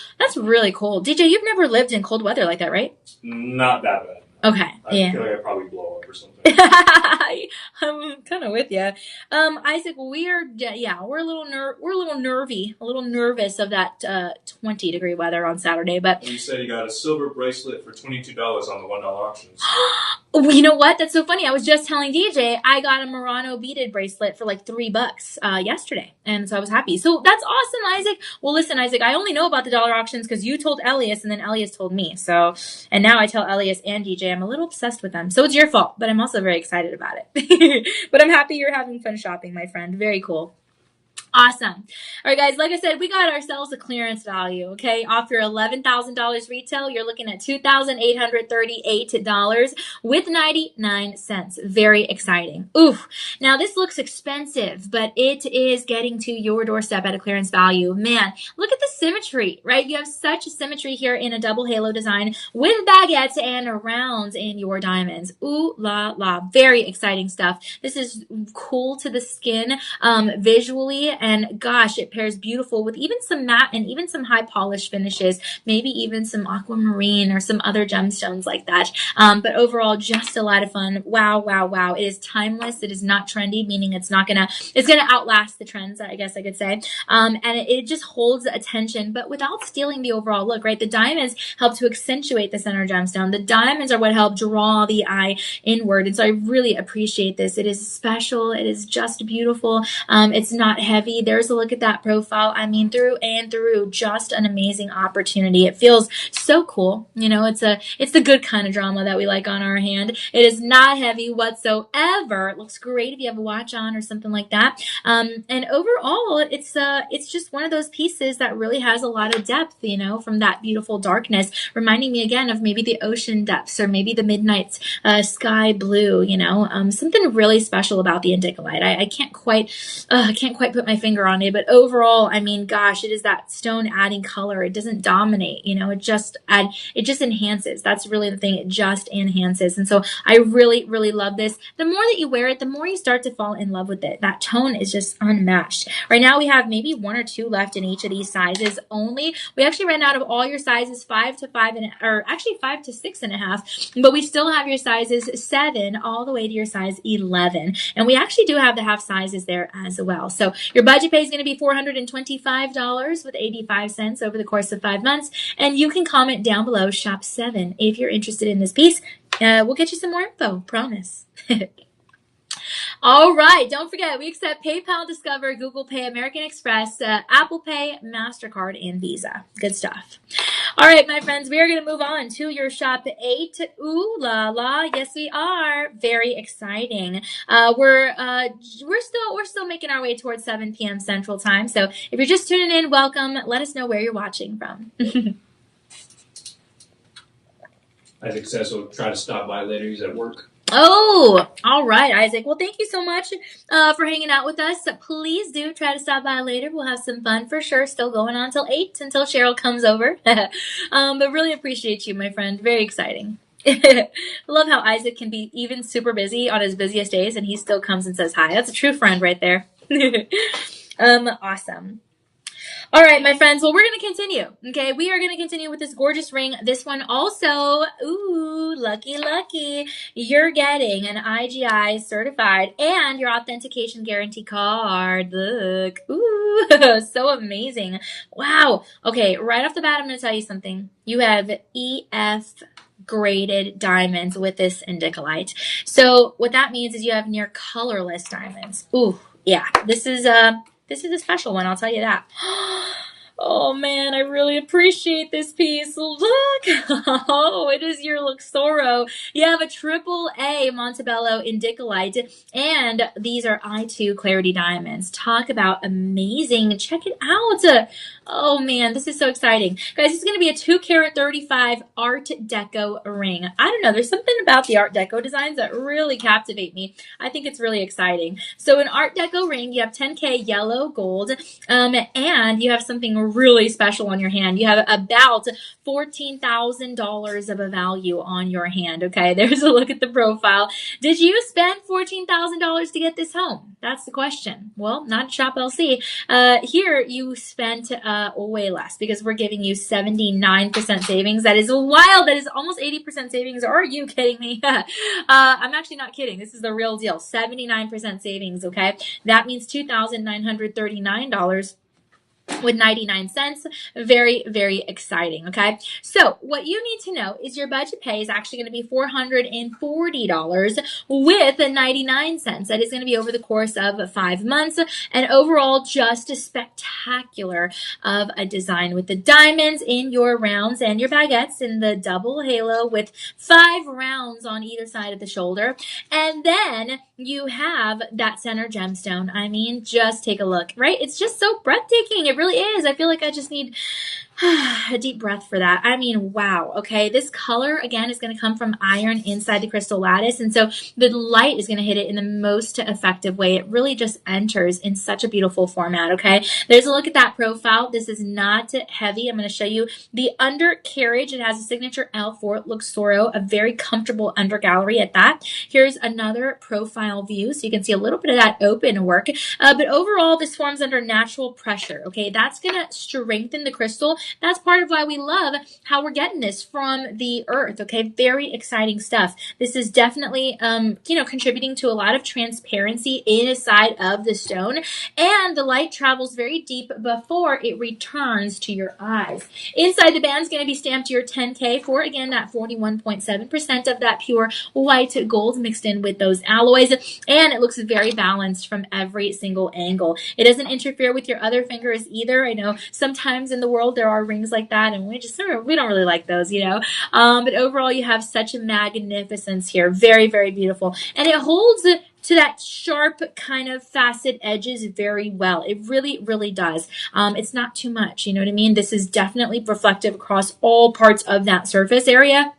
cool. DJ, you've never lived in cold weather like that, right? Not that bad. Okay. I feel like I'd probably blow up or something. I'm kind of with you. Isaac, we're a little nervy, a little nervous of that 20-degree weather on Saturday, but you said you got a silver bracelet for $22 on the $1 auctions. You know what? That's so funny. I was just telling DJ I got a Murano beaded bracelet for like $3 yesterday, and so I was happy. So that's awesome, Isaac. Well, listen, Isaac, I only know about the dollar auctions because you told Elias, and then Elias told me. So, and now I tell Elias and DJ I'm a little obsessed with them. So it's your fault, but I'm also very excited about it. But I'm happy you're having fun shopping, my friend. Very cool. Awesome. All right, guys, like I said, we got ourselves a clearance value, okay? Off your $11,000 retail, you're looking at $2,838 with 99 cents. Very exciting. Oof. Now, this looks expensive, but it is getting to your doorstep at a clearance value. Man, look at the symmetry, right? You have such a symmetry here in a double halo design with baguettes and rounds in your diamonds. Ooh la la. Very exciting stuff. This is cool to the skin visually. And gosh, it pairs beautiful with even some matte and even some high polish finishes, maybe even some aquamarine or some other gemstones like that. But overall, just a lot of fun. Wow, wow, wow. It is timeless. It is not trendy, meaning it's gonna outlast the trends, I guess I could say. And it just holds attention, but without stealing the overall look, right? The diamonds help to accentuate the center gemstone. The diamonds are what help draw the eye inward. And so I really appreciate this. It is special. It is just beautiful. It's not heavy. There's a look at that profile. I mean, through and through, just an amazing opportunity. It feels so cool. It's the good kind of drama that we like on our hand. It is not heavy whatsoever. It looks great if you have a watch on or something like that. And overall, it's just one of those pieces that really has a lot of depth, from that beautiful darkness, reminding me again of maybe the ocean depths or maybe the midnight sky blue, something really special about the Indicolite. I can't quite put my finger on it, but overall, I mean, gosh, it is that stone adding color. It doesn't dominate, it just enhances. That's really the thing. It just enhances. And so I really, really love this. The more that you wear it, the more you start to fall in love with it. That tone is just unmatched. Right now we have maybe 1 or 2 left in each of these sizes only. We actually ran out of all your sizes 5 to 6.5, but we still have your sizes 7 all the way to your size 11. And we actually do have the half sizes there as well. So your budget pay is going to be $425 with 85 cents over the course of 5 months. And you can comment down below shop 7 if you're interested in this piece. We'll get you some more info, promise. All right, don't forget, we accept PayPal, Discover, Google Pay, American Express, Apple Pay, MasterCard, and Visa. Good stuff. All right, my friends, we are going to move on to your shop 8. Ooh la la, yes we are. Very exciting. We're still making our way towards 7 p.m. Central Time. So if you're just tuning in, welcome. Let us know where you're watching from. Isaac says he'll try to stop by later. He's at work. Oh, all right, Isaac. Well, thank you so much for hanging out with us. Please do try to stop by later. We'll have some fun for sure. Still going on till 8 until Cheryl comes over. But really appreciate you, my friend. Very exciting. I love how Isaac can be even super busy on his busiest days and he still comes and says hi. That's a true friend right there. Awesome. All right, my friends. Well, we're going to continue. Okay, we are going to continue with this gorgeous ring. This one also, ooh, lucky, lucky. You're getting an IGI certified and your authentication guarantee card. Look, ooh, so amazing. Wow. Okay, right off the bat, I'm going to tell you something. You have EF graded diamonds with this Indicolite. So what that means is you have near colorless diamonds. Ooh, yeah. This is a special one, I'll tell you that. Oh man, I really appreciate this piece. Look! Oh, it is your Luxoro. You have a AAA Montebello Indicolite, and these are I2 Clarity Diamonds. Talk about amazing. Check it out. Oh man, this is so exciting. Guys, it's going to be a 2-carat 35 Art Deco ring. I don't know, there's something about the Art Deco designs that really captivate me. I think it's really exciting. So an Art Deco ring, you have 10K yellow gold, and you have something really special on your hand. You have about $14,000 of a value on your hand, okay? There's a look at the profile. Did you spend $14,000 to get this home? That's the question. Well, not at Shop LC. Here, you spent way less because we're giving you 79% savings. That is wild. That is almost 80% savings. Are you kidding me? I'm actually not kidding. This is the real deal. 79% savings, okay? That means $2,939 with 99 cents. Very, very exciting, okay? So what you need to know is your budget pay is actually going to be $440 with 99 cents. That is going to be over the course of 5 months, and overall just a spectacular of a design with the diamonds in your rounds and your baguettes in the double halo with 5 rounds on either side of the shoulder. And then you have that center gemstone. I mean, just take a look, right? It's just so breathtaking. It really is. I feel like I just need a deep breath for that. I mean, wow. Okay. This color, again, is going to come from iron inside the crystal lattice. And so the light is going to hit it in the most effective way. It really just enters in such a beautiful format. Okay. There's a look at that profile. This is not heavy. I'm going to show you the undercarriage. It has a signature L4 Luxoro, a very comfortable under gallery at that. Here's another profile view. So you can see a little bit of that open work. But overall, this forms under natural pressure. Okay. That's going to strengthen the crystal. That's part of why we love how we're getting this from the earth. Okay, very exciting stuff. This is definitely, contributing to a lot of transparency inside of the stone, and the light travels very deep before it returns to your eyes. Inside the band is going to be stamped your 10K for, again, that 41.7% of that pure white gold mixed in with those alloys, and it looks very balanced from every single angle. It doesn't interfere with your other fingers either. I know sometimes in the world there are rings like that, and we don't really like those, but overall you have such a magnificence here. Very, very beautiful, and it holds to that sharp kind of facet edges very well. It really, really does. It's not too much, you know what I mean? This is definitely reflective across all parts of that surface area.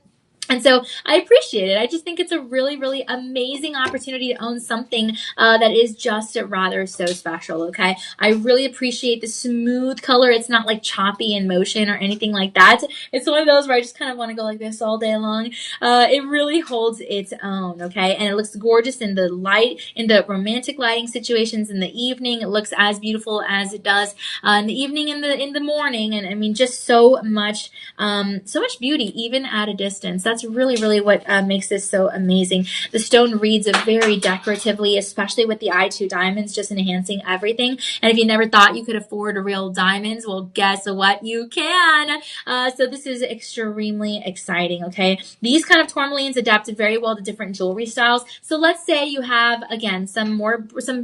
And so I appreciate it. I just think it's a really, really amazing opportunity to own something that is just rather so special, okay? I really appreciate the smooth color. It's not like choppy in motion or anything like that. It's one of those where I just kind of want to go like this all day long. It really holds its own, okay? And it looks gorgeous in the light, in the romantic lighting situations in the evening. It looks as beautiful as it does in the evening, in the morning. And I mean, just so much beauty, even at a distance. That's really, really what makes this so amazing. The stone reads very decoratively, especially with the I2 diamonds, just enhancing everything. And if you never thought you could afford real diamonds, well, guess what? You can. So this is extremely exciting, okay? These kind of tourmalines adapted very well to different jewelry styles. So let's say you have, again, some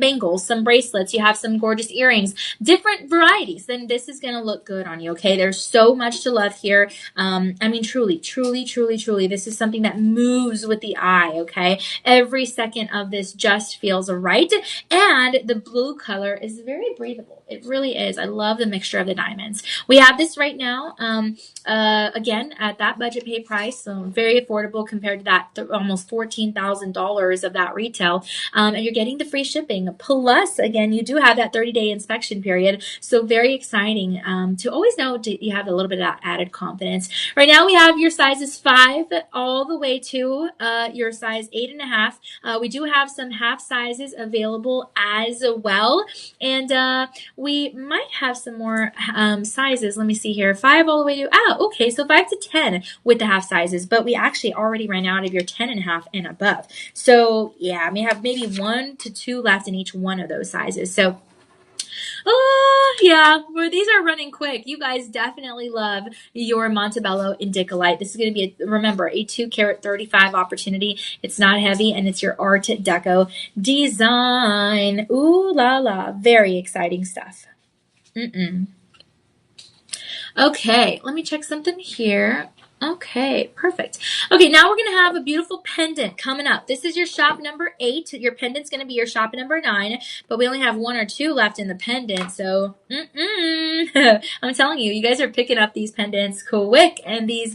bangles, some bracelets, you have some gorgeous earrings, different varieties, then this is going to look good on you, okay? There's so much to love here. I mean, truly, truly, truly, truly truly, this is something that moves with the eye, okay? Every second of this just feels right. And the blue color is very breathable. It really is. I love the mixture of the diamonds. We have this right now, again, at that budget pay price, so very affordable compared to that almost $14,000 of that retail. And you're getting the free shipping. Plus, again, you do have that 30-day inspection period. So very exciting to always know you have a little bit of that added confidence. Right now, we have your sizes 5 all the way to your size 8.5. We do have some half sizes available as well. And we might have some more sizes. Let me see here. 5 all the way to, okay, so 5 to 10 with the half sizes, but we actually already ran out of your 10.5 and above. So yeah, we have maybe 1 to 2 left in each one of those sizes. So yeah, well, these are running quick. You guys definitely love your Montebello Indicolite. This is going to be, remember, a 2 carat 35 opportunity. It's not heavy, and it's your Art Deco design. Ooh la la. Very exciting stuff. Okay, let me check something here. Okay, perfect. Okay, now we're going to have a beautiful pendant coming up. This is your shop number 8. Your pendant's going to be your shop number 9, but we only have 1 or 2 left in the pendant, so I'm telling you, you guys are picking up these pendants quick, and these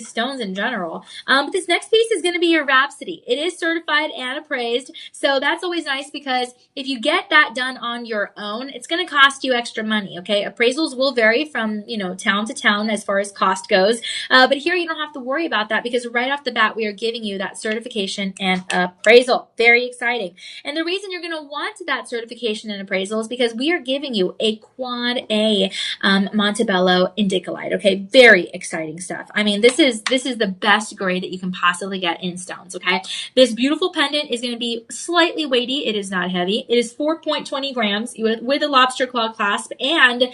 stones in general. But this next piece is going to be your Rhapsody. It is certified and appraised, so that's always nice because if you get that done on your own, it's going to cost you extra money, okay? Appraisals will vary from, town to town as far as cost goes. But here you don't have to worry about that because right off the bat, we are giving you that certification and appraisal. Very exciting. And the reason you're going to want that certification and appraisal is because we are giving you a Quad A Montebello Indicolite. Okay, very exciting stuff. I mean, this is the best grade that you can possibly get in stones. Okay, this beautiful pendant is going to be slightly weighty. It is not heavy. It is 4.20 grams with a lobster claw clasp, and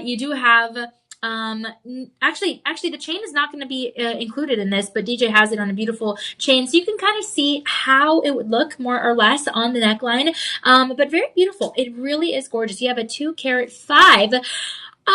you do have. Actually, the chain is not going to be included in this, but DJ has it on a beautiful chain, so you can kind of see how it would look more or less on the neckline. But very beautiful. It really is gorgeous. You have a 2 carat 5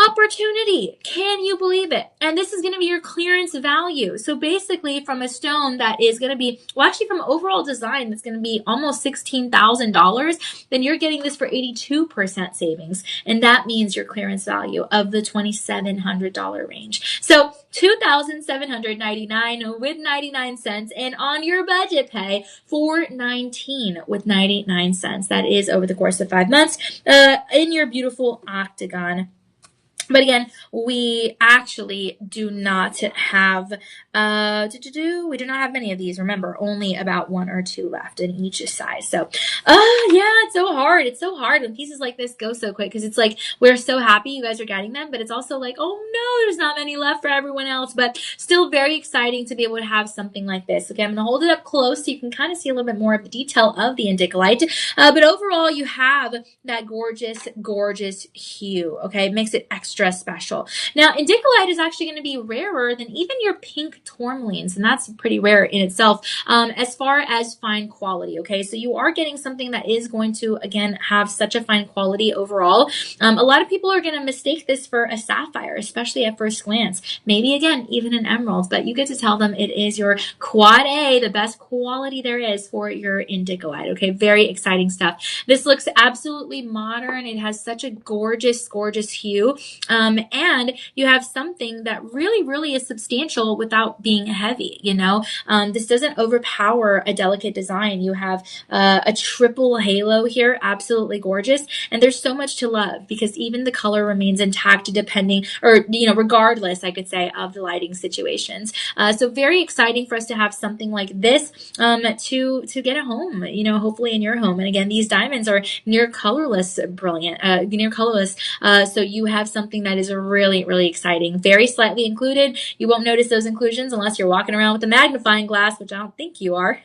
opportunity. Can you believe it? And this is going to be your clearance value. So basically from a stone that is going to be, well, actually from overall design, that's going to be almost $16,000, then you're getting this for 82% savings. And that means your clearance value of the $2,700 range. So $2,799 with 99 cents, and on your budget pay $419 with 99 cents. That is over the course of 5 months in your beautiful octagon. But again, we actually do not have we do not have many of these. Remember, only about 1 or 2 left in each size. So yeah, it's so hard. It's so hard when pieces like this go so quick, because it's like we're so happy you guys are getting them, but it's also like, oh no, there's not many left for everyone else. But still very exciting to be able to have something like this. Okay, I'm gonna hold it up close so you can kind of see a little bit more of the detail of the Indicolite. But overall, you have that gorgeous hue. Okay, it makes it extra special. Now, Indicolite is actually going to be rarer than even your pink tourmalines, and that's pretty rare in itself as far as fine quality. Okay, so you are getting something that is going to, again, have such a fine quality overall. A lot of people are going to mistake this for a sapphire, especially at first glance. Maybe, again, even an emerald, but you get to tell them it is your Quad A, the best quality there is for your Indicolite. Okay, very exciting stuff. This looks absolutely modern. It has such a gorgeous hue. And you have something that really is substantial without being heavy, this doesn't overpower a delicate design. You have a triple halo here, absolutely gorgeous. And there's so much to love because even the color remains intact regardless, I could say, of the lighting situations. So very exciting for us to have something like this to get a home, hopefully in your home. And again, these diamonds are near colorless, so you have something that is really exciting. Very slightly included. You won't notice those inclusions unless you're walking around with a magnifying glass, which I don't think you are.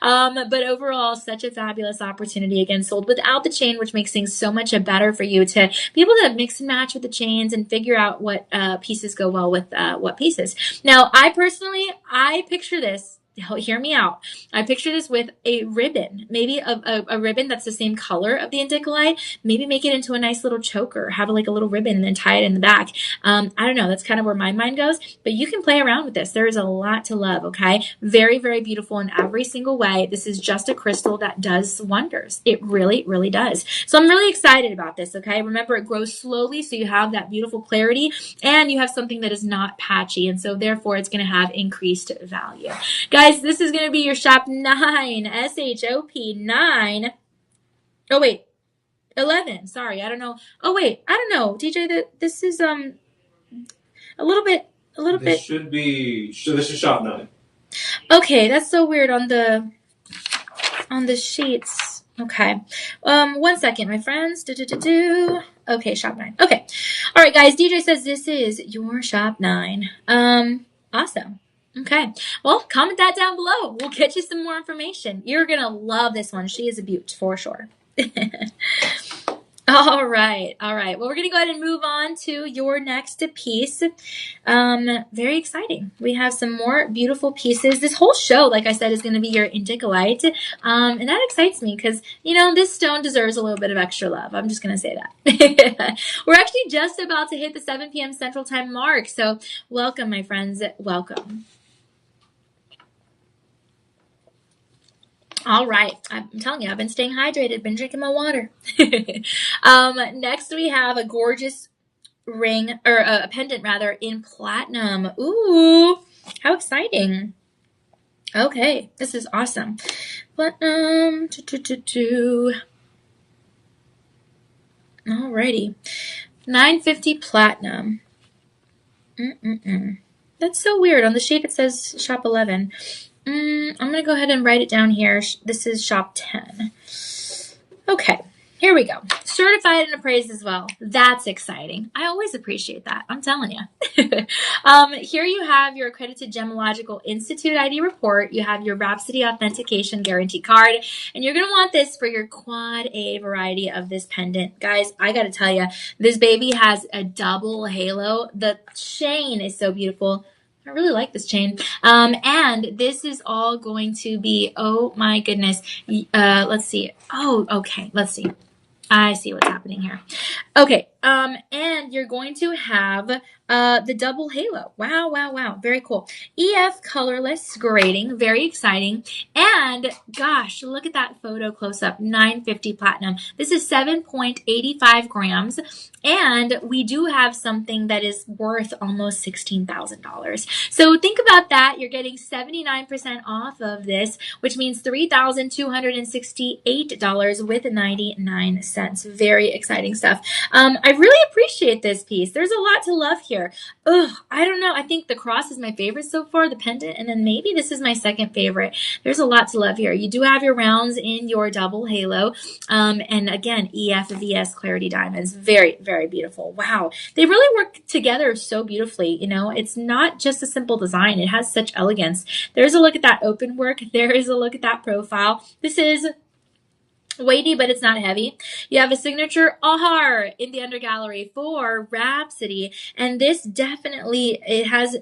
But overall, such a fabulous opportunity. Again, sold without the chain, which makes things so much better for you to be able to mix and match with the chains and figure out what pieces go well with what pieces. Now, I picture this hear me out. I picture this with a ribbon, maybe a ribbon that's the same color of the Indicolite. Maybe make it into a nice little choker, have like a little ribbon and then tie it in the back. I don't know. That's kind of where my mind goes, but you can play around with this. There is a lot to love. Okay. Very, very beautiful in every single way. This is just a crystal that does wonders. It really, really does. So I'm really excited about this. Okay. Remember, it grows slowly. So you have that beautiful clarity and you have something that is not patchy. And so therefore it's going to have increased value. Guys, this is going to be your shop 9, SHOP 9. Oh, wait, 11. Sorry, I don't know. Oh, wait, I don't know. DJ, this is a little bit. This should be, so this is shop 9. Okay, that's so weird on the sheets. Okay. 1 second, my friends. Okay, shop 9. Okay. All right, guys, DJ says this is your shop 9. Awesome. Okay. Well, comment that down below. We'll get you some more information. You're going to love this one. She is a beaut for sure. All right. All right. Well, we're going to go ahead and move on to your next piece. Very exciting. We have some more beautiful pieces. This whole show, like I said, is going to be your Indicolite. And that excites me because, you know, this stone deserves a little bit of extra love. I'm just going to say that. We're actually just about to hit the 7 p.m. Central Time mark. So welcome, my friends. Welcome. All right. I'm telling you, I've been staying hydrated, been drinking my water. Next, we have a gorgeous ring, or a pendant rather, in platinum. Ooh, how exciting. Okay, this is awesome. Platinum. Alrighty. 950 platinum. That's so weird. On the sheet it says shop 11. I'm going to go ahead and write it down here. This is shop 10. Okay, here we go. Certified and appraised as well. That's exciting. I always appreciate that. I'm telling you. Here you have your accredited Gemological Institute ID report. You have your Rhapsody Authentication Guarantee card. And you're going to want this for your Quad A variety of this pendant. Guys, I got to tell you, this baby has a double halo. The chain is so beautiful. I really like this chain. And this is all going to be, oh my goodness. Let's see. Oh, okay. Let's see. I see what's happening here. Okay. And you're going to have the double halo. Wow, wow, wow. Very cool. EF colorless grading. Very exciting. And gosh, look at that photo close up. 950 platinum. This is 7.85 grams. And we do have something that is worth almost $16,000. So think about that. You're getting 79% off of this, which means $3,268 with 99 cents. Very exciting stuff. I really appreciate this piece. There's a lot to love here. Ugh, I don't know. I think the cross is my favorite so far, the pendant, and then maybe this is my second favorite. There's a lot to love here. You do have your rounds in your double halo. And again, EFVS Clarity Diamonds. Very, very beautiful. Wow. They really work together so beautifully. You know, it's not just a simple design. It has such elegance. There's a look at that open work. There is a look at that profile. This is weighty, but it's not heavy. You have a signature AHAR in the undergallery for Rhapsody, and this definitely, it has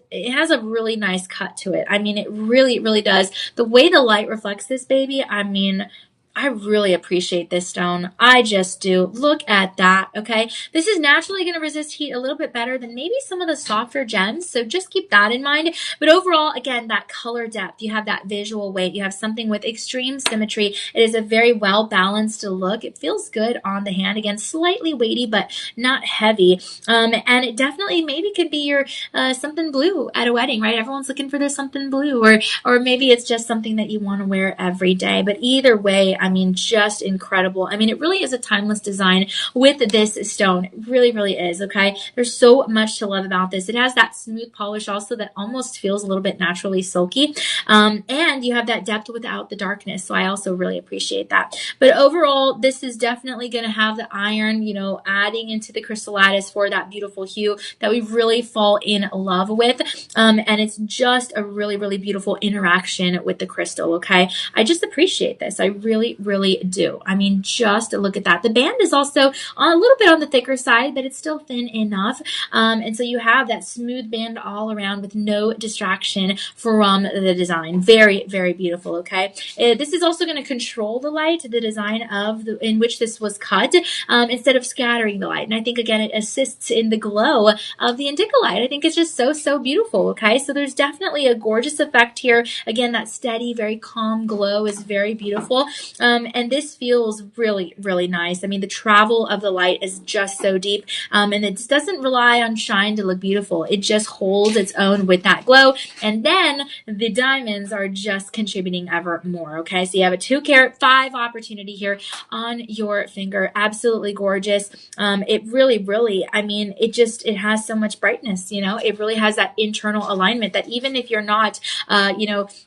a really nice cut to it. I mean, it really, really does. The way the light reflects this baby, I mean, I really appreciate this stone. I just do. Look at that, okay? This is naturally going to resist heat a little bit better than maybe some of the softer gems, so just keep that in mind. But overall, again, that color depth, you have that visual weight. You have something with extreme symmetry. It is a very well-balanced look. It feels good on the hand. Again, slightly weighty, but not heavy. And it definitely maybe could be your something blue at a wedding, right? Everyone's looking for their something blue, or maybe it's just something that you want to wear every day. But either way, I mean, just incredible. I mean, it really is a timeless design with this stone. It really, really is, okay? There's so much to love about this. It has that smooth polish also that almost feels a little bit naturally silky. And you have that depth without the darkness. So I also really appreciate that. But overall, this is definitely going to have the iron, you know, adding into the crystal lattice for that beautiful hue that we really fall in love with. And it's just a really, really beautiful interaction with the crystal, okay? I just appreciate this. I really, really do. I mean, just look at that. The band is also a little bit on the thicker side, but it's still thin enough. And so you have that smooth band all around with no distraction from the design. Very, very beautiful, okay? This is also going to control the light, the design of in which this was cut, instead of scattering the light. And I think, again, it assists in the glow of the Indicolite. I think it's just so, so beautiful, okay? So there's definitely a gorgeous effect here. Again, that steady, very calm glow is very beautiful. And this feels really, really nice. I mean, the travel of the light is just so deep, and it doesn't rely on shine to look beautiful. It just holds its own with that glow. And then the diamonds are just contributing ever more, okay? So you have a 2-carat 5 opportunity here on your finger. Absolutely gorgeous. It really, I mean, it has so much brightness, you know? It really has that internal alignment that even if you're not,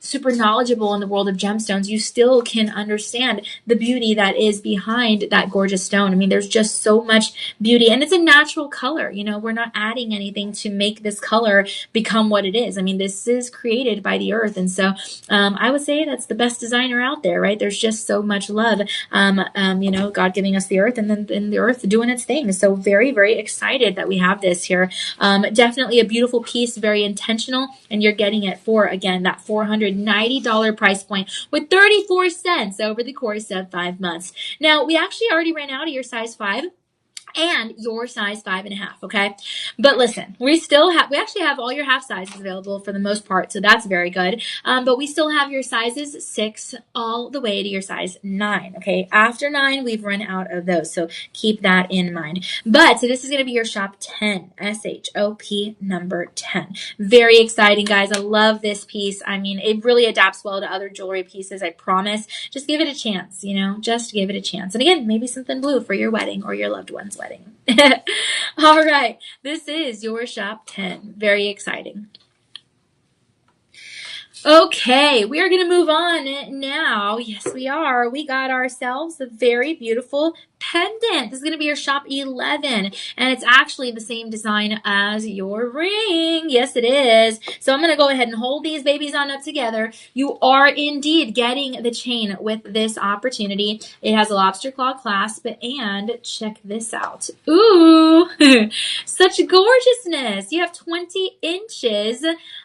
super knowledgeable in the world of gemstones, you still can understand the beauty that is behind that gorgeous stone. I mean, there's just so much beauty, and it's a natural color. You know, we're not adding anything to make this color become what it is. I mean, this is created by the earth, and so I would say that's the best designer out there, right? There's just so much love, God giving us the earth, and then the earth doing its thing. So very, very excited that we have this here. Definitely a beautiful piece, very intentional, and you're getting it for, again, that $490 price point with 34 cents over the course of 5 months. Now, we actually already ran out of your size 5 and your size 5.5, okay? But listen, we actually have all your half sizes available for the most part, so that's very good. But we still have your sizes 6 all the way to your size 9, okay? After 9, we've run out of those, so keep that in mind. But so this is going to be your shop 10, SHOP number 10. Very exciting, guys. I love this piece. I mean, it really adapts well to other jewelry pieces, I promise. Just give it a chance, you know? Just give it a chance. And again, maybe something blue for your wedding or your loved one's wedding. All right, this is your shop 10. Very exciting. Okay, we are going to move on now. Yes, we are. We got ourselves a very beautiful pendant. This is going to be your shop 11, and it's actually the same design as your ring. Yes, it is. So I'm going to go ahead and hold these babies on up together. You are indeed getting the chain with this opportunity. It has a lobster claw clasp, and check this out. Ooh, such gorgeousness. You have 20 inches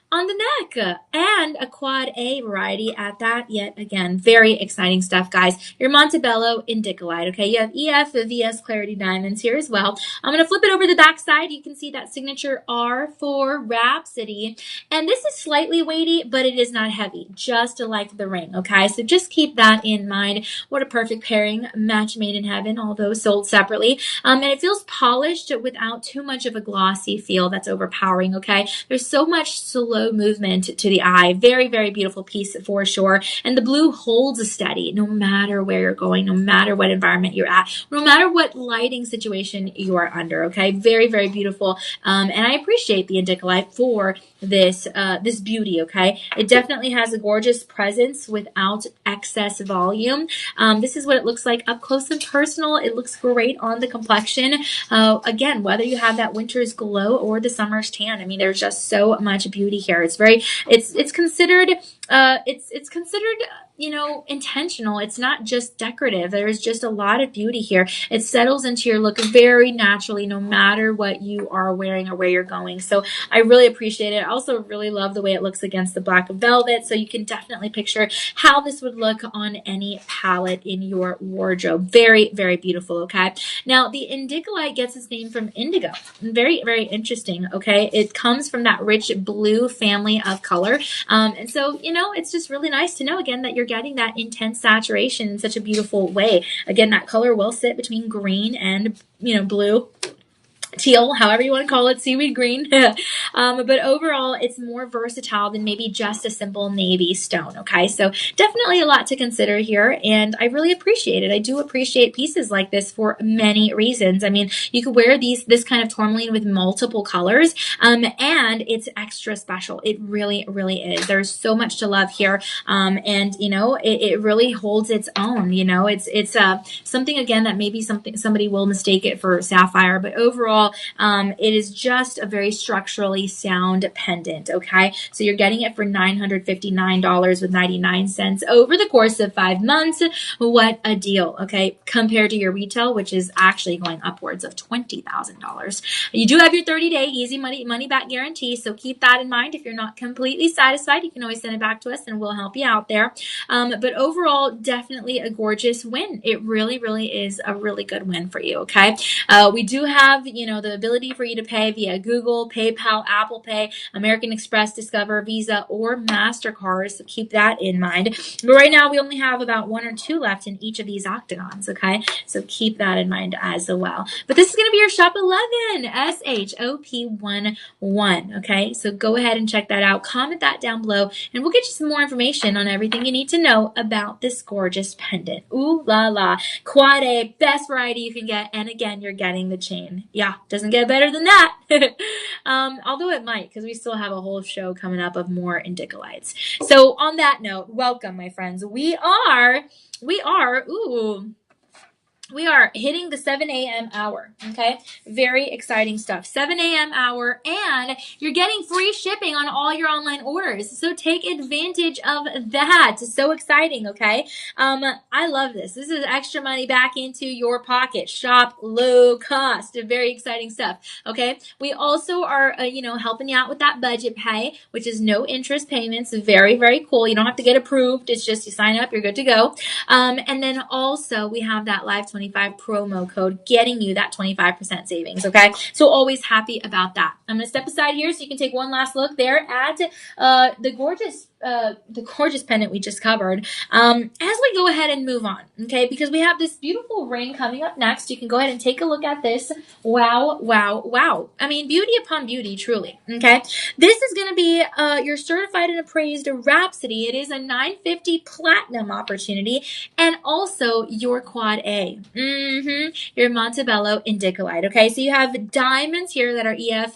on the neck and a quad A variety at that. Yet again, very exciting stuff, guys. Your Montebello Indicolite, okay? You have EF VS Clarity Diamonds here as well. I'm going to flip it over the back side. You can see that signature R for Rhapsody. And this is slightly weighty, but it is not heavy, just like the ring, okay? So just keep that in mind. What a perfect pairing, match made in heaven, although sold separately. And it feels polished without too much of a glossy feel that's overpowering, okay? There's so much slow movement to the eye. Very, very beautiful piece for sure. And the blue holds steady no matter where you're going, no matter what environment you're at, no matter what lighting situation you are under, okay? Very, very beautiful. And I appreciate the Indicolite for this beauty, okay? It definitely has a gorgeous presence without excess volume. This is what it looks like up close and personal. It looks great on the complexion. Again, whether you have that winter's glow or the summer's tan, I mean, there's just so much beauty here. It's considered intentional. It's not just decorative. There's just a lot of beauty here. It settles into your look very naturally, no matter what you are wearing or where you're going. So I really appreciate it. I also really love the way it looks against the black velvet. So you can definitely picture how this would look on any palette in your wardrobe. Very, very beautiful. Okay. Now the Indicolite gets its name from indigo. Very, very interesting. Okay. It comes from that rich blue family of color. And so, it's just really nice to know again that you're getting that intense saturation in such a beautiful way. Again, that color will sit between green and, blue. Teal, however you want to call it, seaweed green. But overall, it's more versatile than maybe just a simple navy stone, okay? So definitely a lot to consider here, and I really appreciate it. I do appreciate pieces like this for many reasons. I mean, you could wear this kind of tourmaline with multiple colors, and it's extra special. It really, really is. There's so much to love here, and, it really holds its own, It's something, again, that maybe somebody will mistake it for sapphire, but overall, overall, it is just a very structurally sound pendant. Okay, so you're getting it for $959.99 over the course of 5 months. What a deal. Okay, compared to your retail, which is actually going upwards of $20,000. You do have your 30-day easy money back guarantee, so keep that in mind. If you're not completely satisfied, you can always send it back to us and we'll help you out there. But overall, definitely a gorgeous win. It really, really is a really good win for you. Okay, we do have, the ability for you to pay via Google, PayPal, Apple Pay, American Express, Discover, Visa, or MasterCard. So keep that in mind. But right now, we only have about 1 or 2 left in each of these octagons. Okay, so keep that in mind as well. But this is going to be your Shop 11, SHOP11. Okay, so go ahead and check that out. Comment that down below, and we'll get you some more information on everything you need to know about this gorgeous pendant. Ooh la la. Quad A, best variety you can get. And again, you're getting the chain. Yeah, doesn't get better than that. Although it might, because we still have a whole show coming up of more Indicolites. So on that note, welcome, my friends. We are hitting the 7 a.m. hour, okay? Very exciting stuff. 7 a.m. hour, and you're getting free shipping on all your online orders. So take advantage of that. It's so exciting, okay? I love this. This is extra money back into your pocket. Shop low cost. Very exciting stuff, okay? We also are, helping you out with that budget pay, which is no interest payments. Very, very cool. You don't have to get approved. It's just you sign up, you're good to go. And then also we have that Live 25 promo code getting you that 25% savings. Okay, so always happy about that. I'm going to step aside here so you can take one last look there at the gorgeous pendant we just covered. As we go ahead and move on, okay, because we have this beautiful ring coming up next. You can go ahead and take a look at this. Wow, wow, wow. I mean, beauty upon beauty, truly. Okay, this is going to be your certified and appraised Rhapsody. It is a $950 platinum opportunity, and also your Quad A. Your Montebello Indicolite. Okay, so you have diamonds here that are EF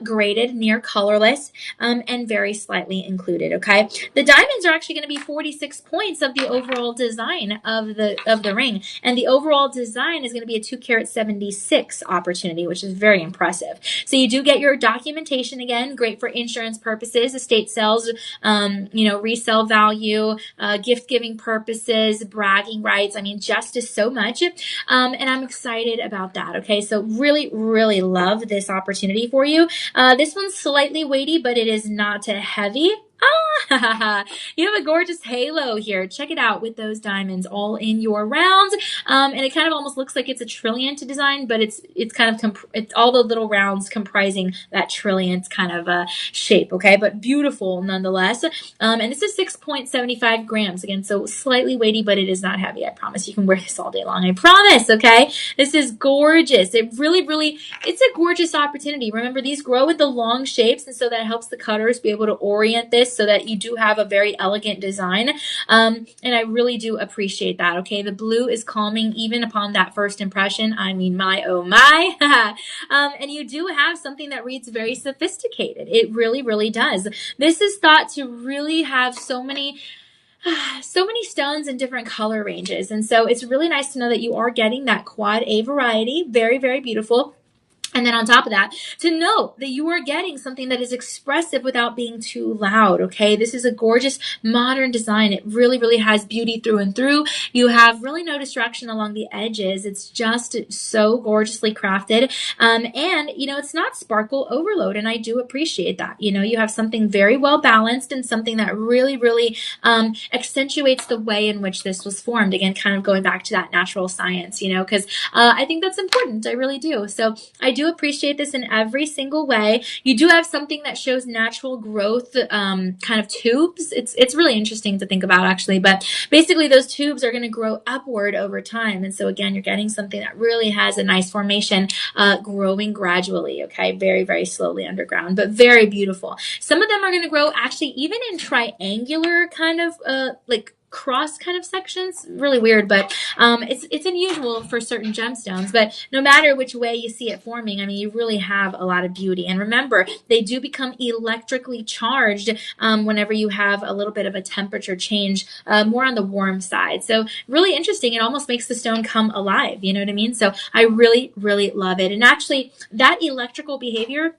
graded, near colorless, and very slightly included. Okay, the diamonds are actually going to be 46 points of the overall design of the ring, and the overall design is going to be a 2 76 opportunity, which is very impressive. So you do get your documentation again, great for insurance purposes, estate sales, resale value, gift giving purposes, bragging rights. I mean, just so much. And I'm excited about that. Okay, so really, really love this opportunity for you. This one's slightly weighty, but it is not heavy. You have a gorgeous halo here. Check it out with those diamonds all in your rounds. And it kind of almost looks like it's a trilliant design, but it's kind of it's all the little rounds comprising that trilliant kind of shape. Okay, but beautiful nonetheless. And this is 6.75 grams again, so slightly weighty, but it is not heavy. I promise you can wear this all day long. I promise. Okay, this is gorgeous. It really, really, it's a gorgeous opportunity. Remember, these grow with the long shapes, and so that helps the cutters be able to orient this so that you do have a very elegant design. And I really do appreciate that. Okay, the blue is calming even upon that first impression. I mean, my oh my. And you do have something that reads very sophisticated. It really, really does. This is thought to really have so many stones in different color ranges, and so it's really nice to know that you are getting that Quad A variety. Very, very beautiful. And then on top of that, to know that you are getting something that is expressive without being too loud, okay? This is a gorgeous modern design. It really, really has beauty through and through. You have really no distraction along the edges. It's just so gorgeously crafted. And, it's not sparkle overload, and I do appreciate that. You have something very well balanced and something that really, really accentuates the way in which this was formed. Again, kind of going back to that natural science, because I think that's important. I really do. So I do appreciate this in every single way. You do have something that shows natural growth kind of tubes. It's really interesting to think about, actually, but basically those tubes are going to grow upward over time, and so again, you're getting something that really has a nice formation, growing gradually, okay, very, very slowly underground, but very beautiful. Some of them are going to grow actually even in triangular kind of cross kind of sections. Really weird, but it's unusual for certain gemstones. But no matter which way you see it forming, I mean, you really have a lot of beauty. And remember, they do become electrically charged whenever you have a little bit of a temperature change, more on the warm side. So really interesting. It almost makes the stone come alive. You know what I mean? So I really, really love it. And actually, that electrical behavior,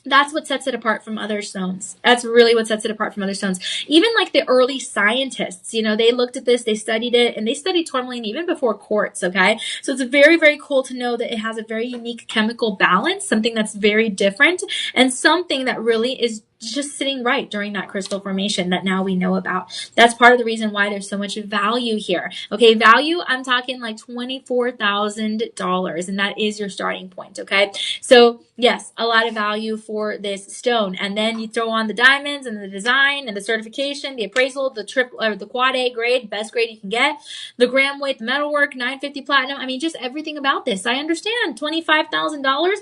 that's what sets it apart from other stones. That's really what sets it apart from other stones. Even like the early scientists, you know, they looked at this, they studied it, and they studied tourmaline even before quartz, okay? So it's very, very cool to know that it has a very unique chemical balance, something that's very different, and something that really is just sitting right during that crystal formation that now we know about. That's part of the reason why there's so much value here. Okay, value, I'm talking like $24,000, and that is your starting point, okay? So yes, a lot of value for this stone. And then you throw on the diamonds and the design and the certification, the appraisal, the triple or the quad A grade, best grade you can get, the gram weight, the metalwork, 950 platinum. I mean, just everything about this. I understand $25,000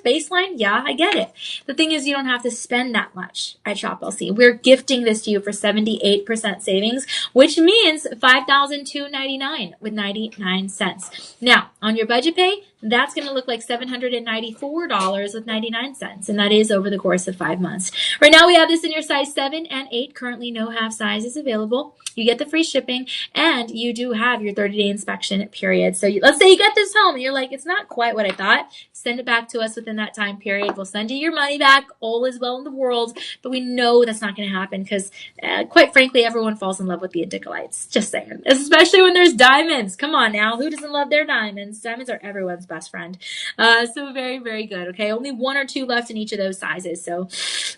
baseline. Yeah, I get it. The thing is, you don't have to spend that much at Shop LC. We're gifting this to you for 78% savings, which means $5,299 with 99 cents. Now, on your budget pay, that's going to look like $794 with 99 cents, and that is over the course of 5 months. Right now, we have this in your size 7 and 8. Currently, no half sizes available. You get the free shipping, and you do have your 30-day inspection period. So let's say you get this home, and you're like, it's not quite what I thought. Send it back to us within that time period. We'll send you your money back. All is well in the world, but we know that's not going to happen because, quite frankly, everyone falls in love with the Indicolites. Just saying. Especially when there's diamonds. Come on now. Who doesn't love their diamonds? Diamonds are everyone's best friend. So very, very good. Okay. Only 1 or 2 left in each of those sizes. So,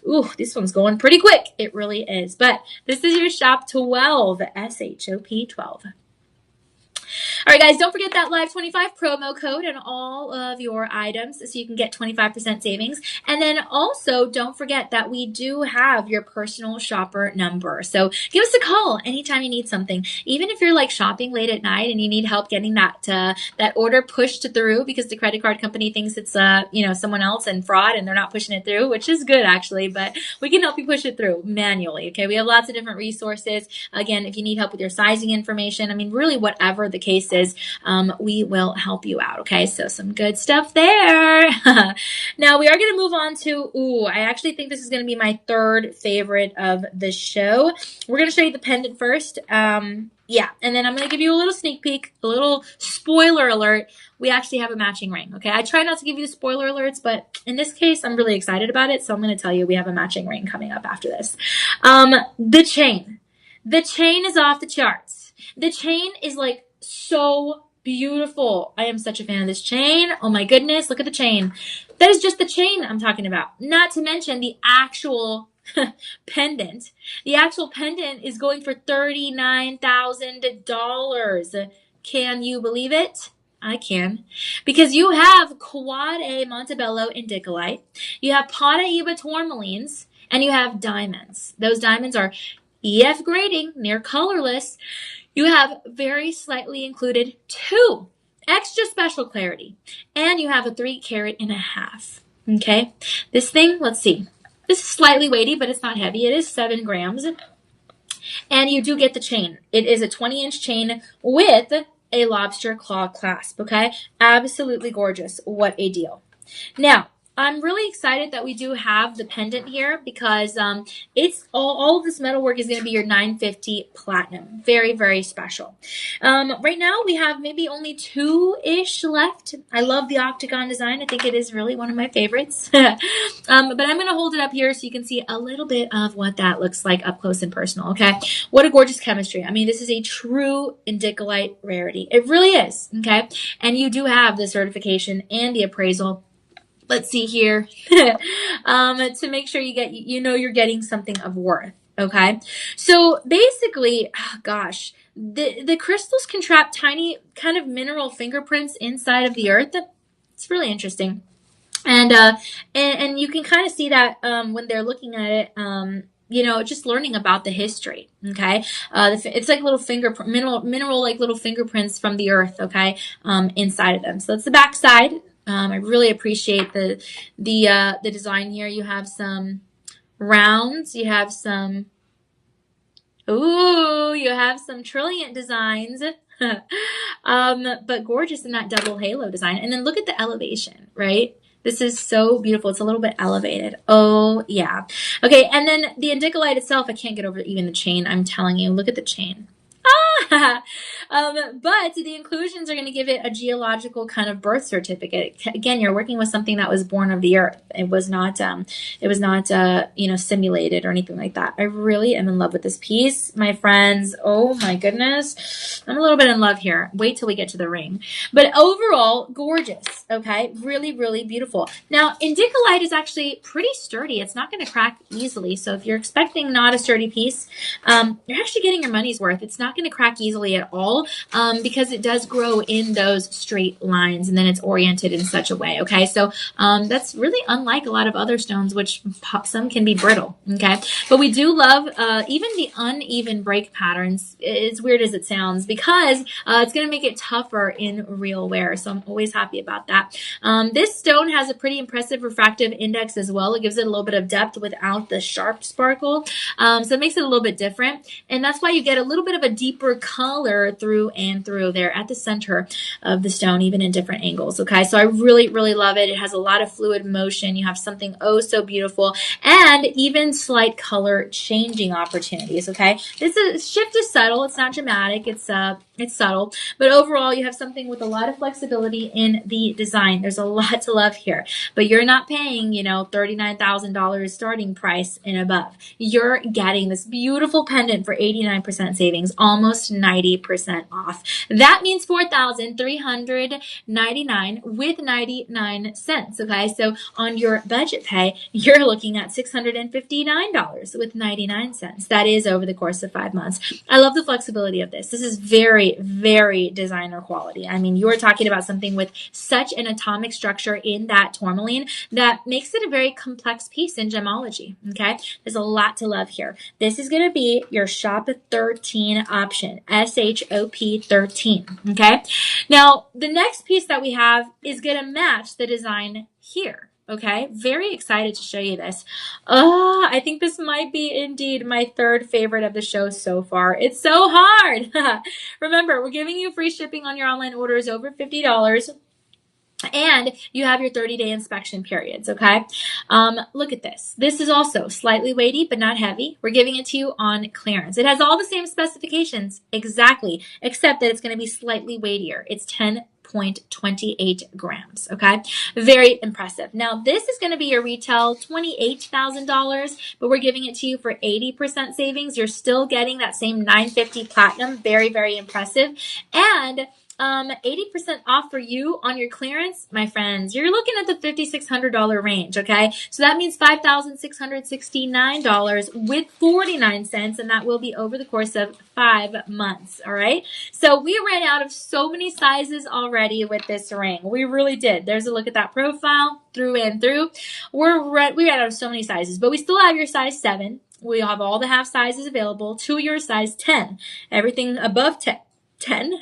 ooh, this one's going pretty quick. It really is. But this is your shop 12, SHOP 12. All right, guys, don't forget that Live 25 promo code on all of your items so you can get 25% savings. And then also don't forget that we do have your personal shopper number. So give us a call anytime you need something. Even if you're like shopping late at night and you need help getting that order pushed through because the credit card company thinks it's someone else and fraud and they're not pushing it through, which is good actually, but we can help you push it through manually. Okay, we have lots of different resources. Again, if you need help with your sizing information, I mean, really whatever the case is, we will help you out. Okay, so some good stuff there. Now we are going to move on to, I actually think this is going to be my 3rd favorite of the show. We're going to show you the pendant first. Yeah, and then I'm going to give you a little sneak peek, a little spoiler alert. We actually have a matching ring, okay? I try not to give you spoiler alerts, but in this case, I'm really excited about it, so I'm going to tell you we have a matching ring coming up after this. The chain. The chain is off the charts. The chain is like so beautiful. I am such a fan of this chain. Oh my goodness, look at the chain. That is just the chain I'm talking about. Not to mention the actual pendant. The actual pendant is going for $39,000. Can you believe it? I can. Because you have Quad A Montebello Indicolite, you have Paraiba tourmalines, and you have diamonds. Those diamonds are EF grading, near colorless. You have very slightly included 2 extra special clarity, and you have a 3.5 carat. Okay, this thing, let's see. This is slightly weighty, but it's not heavy. It is 7 grams, and you do get the chain. It is a 20-inch chain with a lobster claw clasp. Okay, absolutely gorgeous. What a deal. Now, I'm really excited that we do have the pendant here because it's all of this metalwork is going to be your 950 platinum. Very, very special. Right now we have maybe only 2-ish left. I love the octagon design. I think it is really one of my favorites. But I'm going to hold it up here so you can see a little bit of what that looks like up close and personal. Okay, what a gorgeous chemistry. I mean, this is a true Indicolite rarity. It really is. Okay, and you do have the certification and the appraisal. Let's see here, to make sure you get, you're getting something of worth. Okay. So basically, gosh, the crystals can trap tiny kind of mineral fingerprints inside of the earth. It's really interesting. And you can kind of see that, when they're looking at it, just learning about the history. Okay. It's like little mineral, like little fingerprints from the earth. Okay. Inside of them. So that's the back side. I really appreciate the design here. You have some rounds, you have some Ooh, you have some trilliant designs. But gorgeous in that double halo design. And then look at the elevation, right? This is so beautiful. It's a little bit elevated. Oh, yeah. Okay, and then the Indicolite itself, I can't get over even the chain. I'm telling you, look at the chain. But the inclusions are going to give it a geological kind of birth certificate. Again, you're working with something that was born of the earth. It was not, simulated or anything like that. I really am in love with this piece, my friends. Oh my goodness. I'm a little bit in love here. Wait till we get to the ring. But overall, gorgeous. Okay. Really, really beautiful. Now, Indicolite is actually pretty sturdy. It's not going to crack easily. So if you're expecting not a sturdy piece, you're actually getting your money's worth. It's not going to crack easily at all because it does grow in those straight lines and then it's oriented in such a way. Okay. So that's really unlike a lot of other stones, which some can be brittle. Okay. But we do love even the uneven break patterns, as weird as it sounds, because it's going to make it tougher in real wear. So I'm always happy about that. This stone has a pretty impressive refractive index as well. It gives it a little bit of depth without the sharp sparkle. So it makes it a little bit different. And that's why you get a little bit of a deeper color through and through there at the center of the stone, even in different angles. Okay. So I really, really love it. It has a lot of fluid motion. You have something oh so beautiful and even slight color changing opportunities. Okay. This shift is subtle. It's not dramatic. It's subtle, but overall you have something with a lot of flexibility in the design. There's a lot to love here, but you're not paying, $39,000 starting price and above. You're getting this beautiful pendant for 89% savings, almost 90% off. That means $4,399 with 99 cents. Okay. So on your budget pay, you're looking at $659 with 99 cents. That is over the course of 5 months. I love the flexibility of this. This is very, very designer quality. I mean, you're talking about something with such an atomic structure in that tourmaline that makes it a very complex piece in gemology. Okay. There's a lot to love here. This is going to be your shop 13 option, SHOP 13. Okay. Now, the next piece that we have is going to match the design here. Okay, very excited to show you this. Oh, I think this might be indeed my third favorite of the show so far. It's so hard. Remember, we're giving you free shipping on your online orders over $50. And you have your 30-day inspection periods, okay? Look at this. This is also slightly weighty, but not heavy. We're giving it to you on clearance. It has all the same specifications, exactly, except that it's going to be slightly weightier. It's 10.28 grams, okay? Very impressive. Now, this is going to be your retail $28,000, but we're giving it to you for 80% savings. You're still getting that same $950 platinum. Very, very impressive. And 80% off for you on your clearance, my friends. You're looking at the $5,600 range, okay? So that means $5,669 with 49 cents, and that will be over the course of 5 months, all right? So we ran out of so many sizes already with this ring. We really did. There's a look at that profile through and through. We ran out of so many sizes, but we still have your size 7. We have all the half sizes available to your size 10. Everything above 10,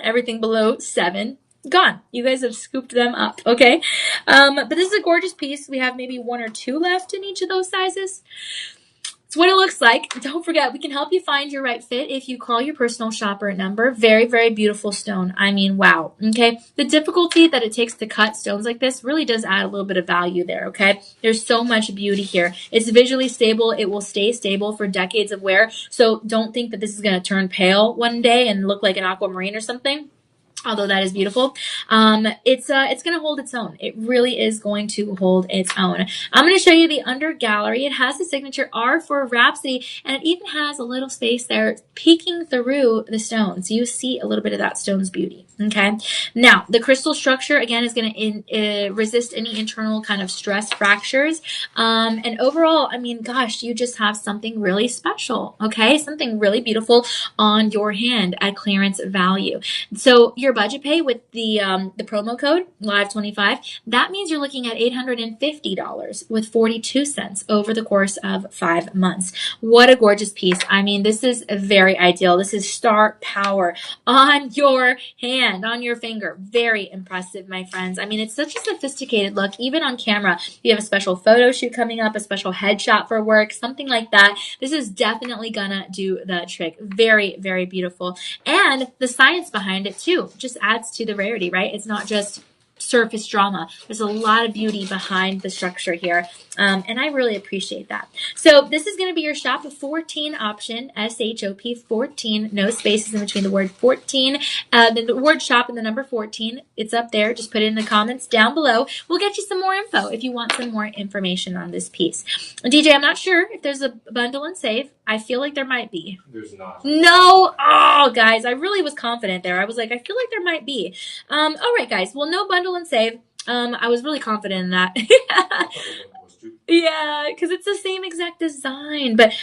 everything below 7, gone. You guys have scooped them up, okay? But this is a gorgeous piece. We have maybe 1 or 2 left in each of those sizes. It's what it looks like. Don't forget, we can help you find your right fit if you call your personal shopper number. Very, very beautiful stone. I mean, wow. Okay. The difficulty that it takes to cut stones like this really does add a little bit of value there. Okay. There's so much beauty here. It's visually stable. It will stay stable for decades of wear. So don't think that this is going to turn pale one day and look like an aquamarine or something. Although that is beautiful, it's going to hold its own. It really is going to hold its own. I'm going to show you the under gallery. It has the signature R for Rhapsody, and it even has a little space there peeking through the stone. So you see a little bit of that stone's beauty. Okay. Now, the crystal structure, again, is going to resist any internal kind of stress fractures. And overall, I mean, gosh, you just have something really special. Okay. Something really beautiful on your hand at clearance value. So your your budget pay with the promo code live25, that means you're looking at $850 with 42 cents over the course of 5 months. What a gorgeous piece. I mean, this is very ideal. This is star power on your hand, on your finger. Very impressive, my friends. I mean, it's such a sophisticated look, even on camera. If you have a special photo shoot coming up, a special headshot for work, something like that, this is definitely gonna do the trick. Very, very beautiful. And the science behind it too just adds to the rarity, right? It's not just surface drama. There's a lot of beauty behind the structure here. And I really appreciate that. So this is going to be your shop 14 option, SHOP 14, no spaces in between the word 14, the word shop and the number 14. It's up there. Just put it in the comments down below. We'll get you some more info if you want some more information on this piece. DJ, I'm not sure if there's a bundle and save. I feel like there might be. There's not. No. Oh, guys, I really was confident there. I was like, I feel like there might be. All right, guys. Well, no bundle and save. I was really confident in that. Yeah, because it's the same exact design. But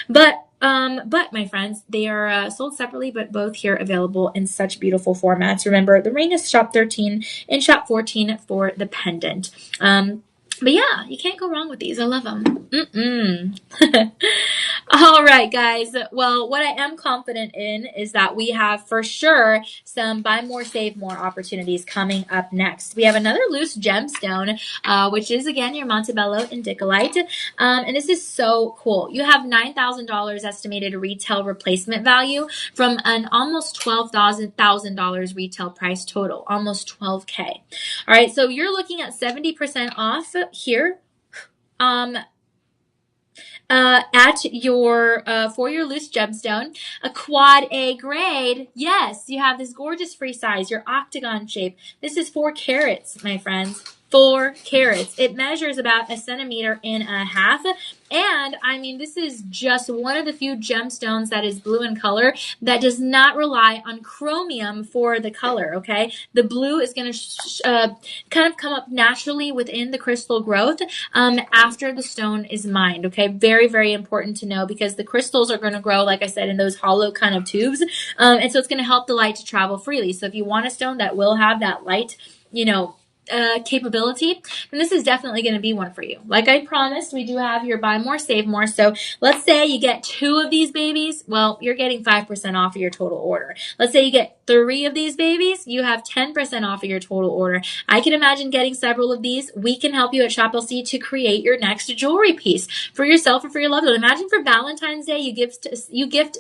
my friends, they are sold separately, but both here available in such beautiful formats. Remember, the ring is shop 13 and shop 14 for the pendant. But yeah, you can't go wrong with these. I love them. All right, guys. Well, what I am confident in is that we have for sure some buy more, save more opportunities coming up next. We have another loose gemstone, which is again your Montebello Indicolite. And this is so cool. You have $9,000 estimated retail replacement value from an almost $12,000 retail price total, almost 12K. All right, so you're looking at 70% off here. At your for your loose gemstone, a quad A grade. Yes, you have this gorgeous free size, your octagon shape. This is 4 carats, my friends. 4 carats. It measures about 1.5 centimeters. And I mean, this is just one of the few gemstones that is blue in color that does not rely on chromium for the color, okay? The blue is going to kind of come up naturally within the crystal growth after the stone is mined, okay? Very, very important to know because the crystals are going to grow, like I said, in those hollow kind of tubes. And so it's going to help the light to travel freely. So if you want a stone that will have that light, capability, and this is definitely going to be one for you. Like I promised, we do have your buy more, save more. So let's say you get 2 of these babies. Well, you're getting 5% off of your total order. Let's say you get 3 of these babies. You have 10% off of your total order. I can imagine getting several of these. We can help you at Shop LC to create your next jewelry piece for yourself or for your loved one. Imagine for Valentine's Day, you gift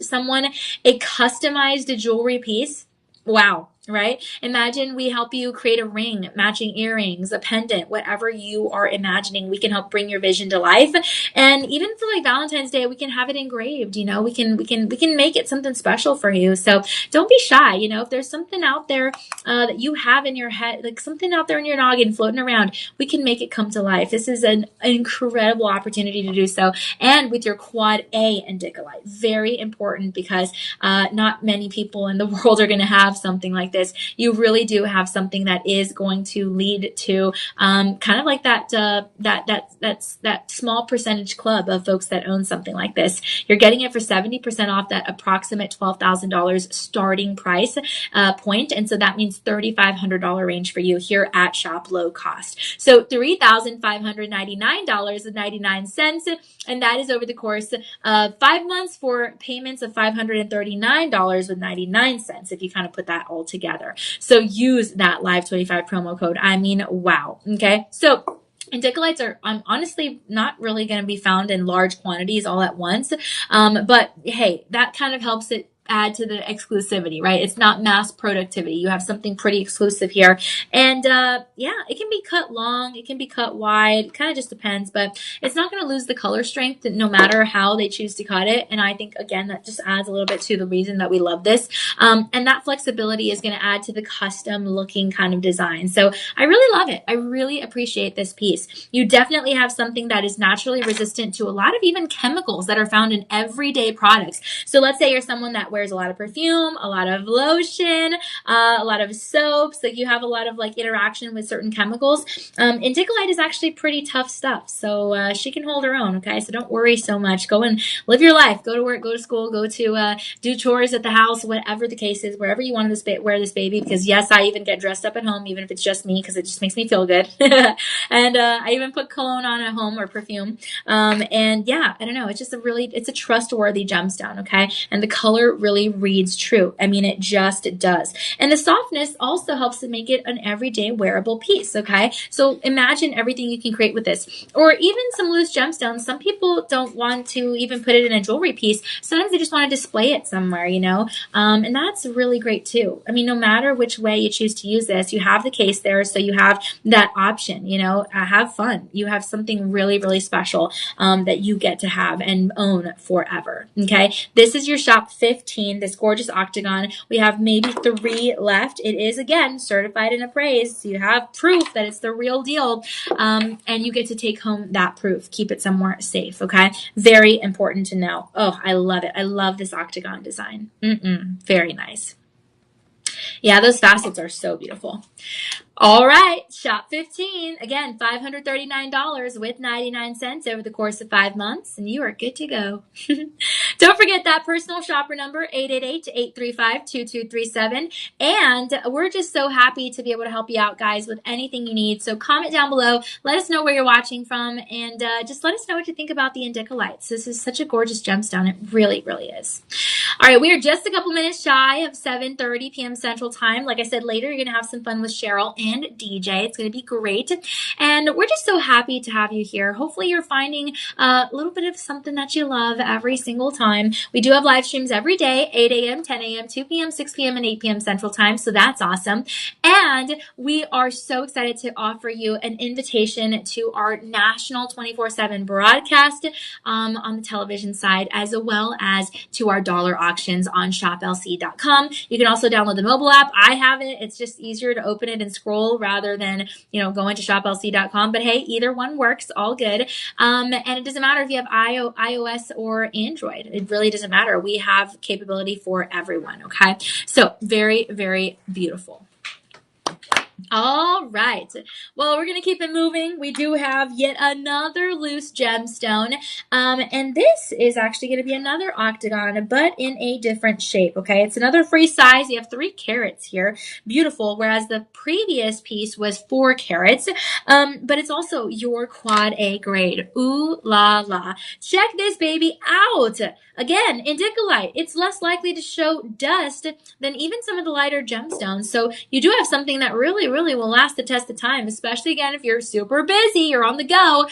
someone a customized jewelry piece. Wow. Right? Imagine we help you create a ring, matching earrings, a pendant, whatever you are imagining. We can help bring your vision to life. And even for like Valentine's Day, we can have it engraved, we can make it something special for you. So don't be shy. If there's something out there that you have in your head, like something out there in your noggin floating around, we can make it come to life. This is an incredible opportunity to do so. And with your quad A Indicolite, very important because not many people in the world are going to have something like this. You really do have something that is going to lead to kind of like that small percentage club of folks that own something like this. You're getting it for 70% off that approximate $12,000 starting price point, and so that means $3,500 range for you here at Shop Low Cost. So $3,599.99, and that is over the course of 5 months for payments of $539.99 if you kind of put that all together. So use that Live25 promo code. I mean, wow. Okay. So Indicolites are honestly not really going to be found in large quantities all at once. But hey, that kind of helps it add to the exclusivity, right? It's not mass productivity. You have something pretty exclusive here. And it can be cut long, it can be cut wide, kind of just depends, but it's not going to lose the color strength no matter how they choose to cut it. And I think, again, that just adds a little bit to the reason that we love this. And that flexibility is going to add to the custom looking kind of design. So I really love it. I really appreciate this piece. You definitely have something that is naturally resistant to a lot of even chemicals that are found in everyday products. So let's say you're someone that wears a lot of perfume, a lot of lotion, a lot of soaps. Like you have a lot of like interaction with certain chemicals. Indicolite is actually pretty tough stuff. So she can hold her own. Okay. So don't worry so much. Go and live your life. Go to work, go to school, go to do chores at the house, whatever the case is, wherever you want to wear this baby. Because yes, I even get dressed up at home, even if it's just me, because it just makes me feel good. And I even put cologne on at home or perfume. And yeah, I don't know. It's just it's a trustworthy gemstone. Okay. And the color really reads true. I mean, it just does. And the softness also helps to make it an everyday wearable piece. Okay. So imagine everything you can create with this, or even some loose gemstones. Some people don't want to even put it in a jewelry piece. Sometimes they just want to display it somewhere, you know, and that's really great too. I mean, no matter which way you choose to use this, you have the case there. So you have that option, you know, have fun. You have something really, really special that you get to have and own forever. Okay. This is your shop 15, this gorgeous octagon. We have maybe 3 left. It is, again, certified and appraised. So you have proof that it's the real deal. And you get to take home that proof. Keep it somewhere safe. Okay. Very important to know. Oh, I love it. I love this octagon design. Very nice. Yeah, those facets are so beautiful. All right, shop 15. Again, $539 with 99 cents over the course of 5 months, and you are good to go. Don't forget that personal shopper number, 888-835-2237. And we're just so happy to be able to help you out, guys, with anything you need. So comment down below. Let us know where you're watching from, and just let us know what you think about the Indicolites. This is such a gorgeous gemstone. It really, really is. All right, we are just a couple minutes shy of 7:30 p.m. Central Time. Like I said, later you're going to have some fun with Cheryl and DJ. It's going to be great. And we're just so happy to have you here. Hopefully you're finding a little bit of something that you love every single time. We do have live streams every day, 8 a.m., 10 a.m., 2 p.m., 6 p.m., and 8 p.m. Central Time. So that's awesome. And we are so excited to offer you an invitation to our national 24/7 broadcast on the television side, as well as to our dollar auctions on shoplc.com. You can also download the mobile app. I have it. It's just easier to open it and scroll rather than, you know, going to shoplc.com. But hey, either one works. All good. And it doesn't matter if you have iOS or Android. It really doesn't matter. We have capability for everyone. Okay. So very, very beautiful. All right. Well, we're going to keep it moving. We do have yet another loose gemstone. And this is actually going to be another octagon, but in a different shape. Okay. It's another free size. You have 3 carats here. Beautiful. Whereas the previous piece was 4 carats. But it's also your quad A grade. Ooh la la. Check this baby out. Again, Indicolite. It's less likely to show dust than even some of the lighter gemstones. So you do have something that really will last the test of time, especially again if you're super busy, you're on the go.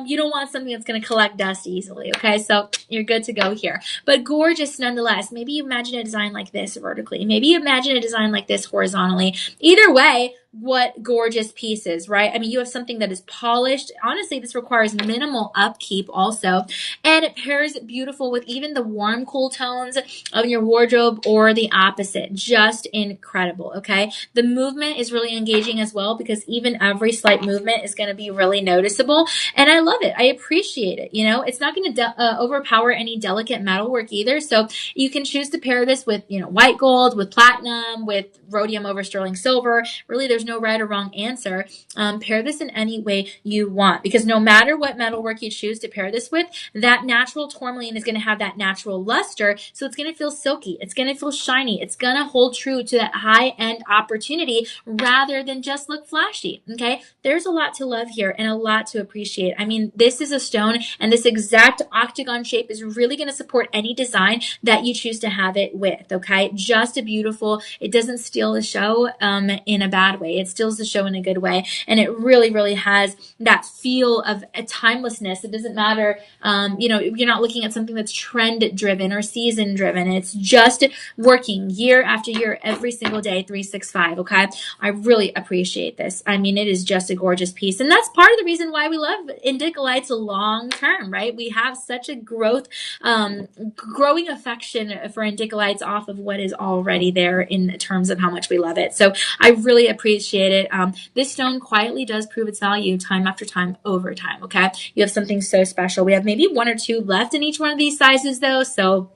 You don't want something that's going to collect dust easily. Okay, so you're good to go here. But gorgeous nonetheless. Maybe you imagine a design like this vertically. Maybe you imagine a design like this horizontally. Either way, what gorgeous pieces, right? I mean, you have something that is polished. Honestly, this requires minimal upkeep also. And it pairs beautiful with even the warm, cool tones of your wardrobe or the opposite. Just incredible, okay? The movement is really engaging as well because even every slight movement is going to be really noticeable. And I love it. I appreciate it. You know, it's not going to overpower any delicate metalwork either. So you can choose to pair this with, you know, white gold, with platinum, with rhodium over sterling silver. Really, there's no right or wrong answer. Pair this in any way you want, because no matter what metalwork you choose to pair this with, that natural tourmaline is going to have that natural luster. So it's going to feel silky. It's going to feel shiny. It's going to hold true to that high-end opportunity rather than just look flashy. Okay. There's a lot to love here and a lot to appreciate. I mean, this is a stone, and this exact octagon shape is really going to support any design that you choose to have it with. Okay. Just a beautiful, it doesn't steal the show in a bad way. It steals the show in a good way. And it really has that feel of a timelessness. It doesn't matter, you know, you're not looking at something that's trend driven or season driven. It's just working year after year, every single day, 365. Okay. I really appreciate this. I mean, it is just a gorgeous piece. And that's part of the reason why we love Indicolites long term, right? We have such a growing affection for Indicolites off of what is already there in terms of how much we love it. So I really appreciate it. This stone quietly does prove its value time after time over time. Okay. You have something so special. We have maybe 1 or 2 left in each one of these sizes though. So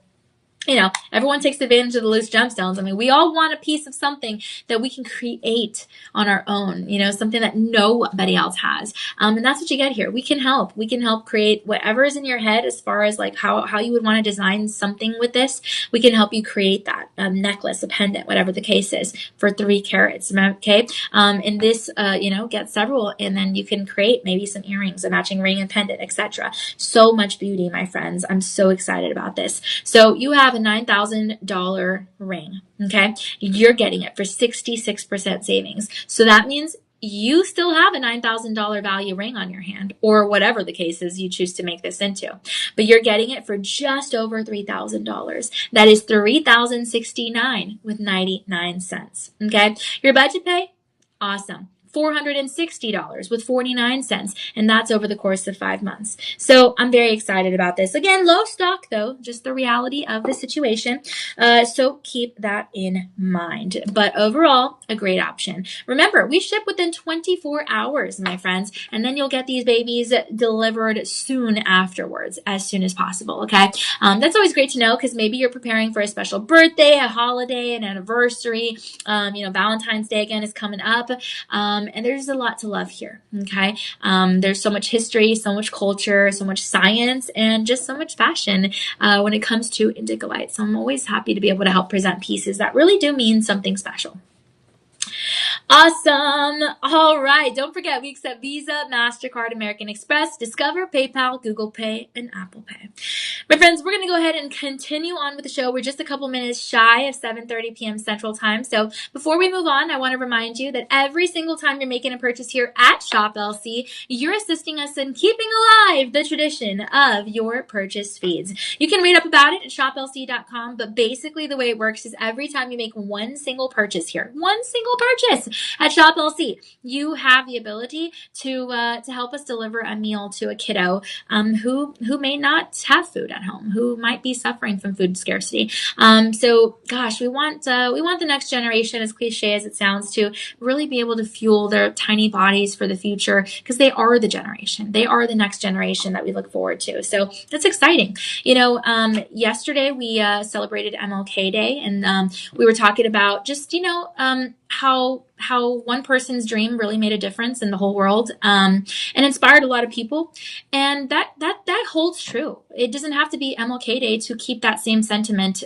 everyone takes advantage of the loose gemstones. I mean, we all want a piece of something that we can create on our own, something that nobody else has. And that's what you get here. We can help. We can help create whatever is in your head as far as like how you would want to design something with this. We can help you create that necklace, a pendant, whatever the case is, for 3 carats. Okay. And this, get several, and then you can create maybe some earrings, a matching ring and pendant, etc. So much beauty, my friends. I'm so excited about this. So you have a $9,000 ring. Okay. You're getting it for 66% savings. So that means you still have a $9,000 value ring on your hand, or whatever the case is you choose to make this into. But you're getting it for just over $3,000. That is $3,069.99. Okay. Your budget pay? Awesome. $460.49, and that's over the course of 5 months. So I'm very excited about this. Again, low stock though, just the reality of the situation. So keep that in mind. But overall, a great option. Remember, we ship within 24 hours, my friends, and then you'll get these babies delivered soon afterwards, as soon as possible. Okay, that's always great to know, because maybe you're preparing for a special birthday, a holiday, an anniversary. Valentine's Day again is coming up. And there's a lot to love here, okay? There's so much history, so much culture, so much science, and just so much fashion when it comes to Indicolite. So I'm always happy to be able to help present pieces that really do mean something special. Awesome. All right. Don't forget, we accept Visa, MasterCard, American Express, Discover, PayPal, Google Pay, and Apple Pay. My friends, we're going to go ahead and continue on with the show. We're just a couple minutes shy of 7:30 p.m. Central Time. So before we move on, I want to remind you that every single time you're making a purchase here at Shop LC, you're assisting us in keeping alive the tradition of your purchase feeds. You can read up about it at shoplc.com, but basically the way it works is every time you make one single purchase here, at Shop LC, you have the ability to help us deliver a meal to a kiddo who may not have food at home, who might be suffering from food scarcity. So gosh, we want the next generation, as cliche as it sounds, to really be able to fuel their tiny bodies for the future, because they are the generation. They are the next generation that we look forward to. So that's exciting. Yesterday we celebrated MLK Day, and we were talking about just how one person's dream really made a difference in the whole world, and inspired a lot of people. And that holds true. It doesn't have to be MLK Day to keep that same sentiment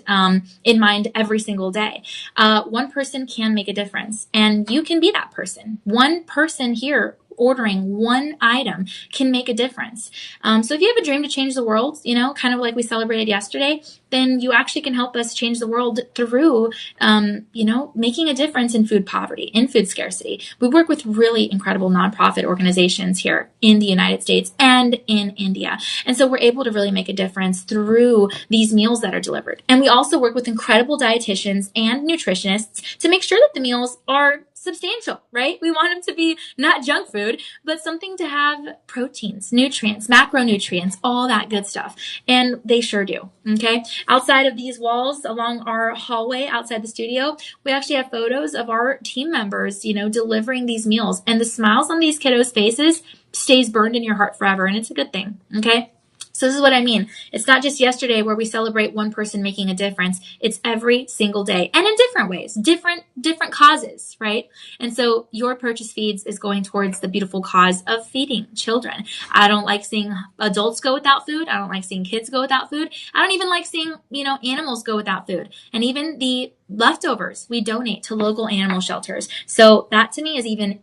in mind every single day. One person can make a difference, and you can be that person. One person here ordering one item can make a difference. So if you have a dream to change the world, kind of like we celebrated yesterday, then you actually can help us change the world through, making a difference in food poverty, in food scarcity. We work with really incredible nonprofit organizations here in the United States and in India. And so we're able to really make a difference through these meals that are delivered. And we also work with incredible dietitians and nutritionists to make sure that the meals are substantial, right? We want them to be not junk food, but something to have proteins, nutrients, macronutrients, all that good stuff. And they sure do. Okay. Outside of these walls, along our hallway outside the studio, we actually have photos of our team members, delivering these meals, and the smiles on these kiddos' faces stays burned in your heart forever. And it's a good thing. Okay. So this is what I mean. It's not just yesterday where we celebrate one person making a difference. It's every single day, and in different ways, different causes, right? And so your purchase feeds is going towards the beautiful cause of feeding children. I don't like seeing adults go without food. I don't like seeing kids go without food. I don't even like seeing, animals go without food. And even the leftovers we donate to local animal shelters. So that to me is even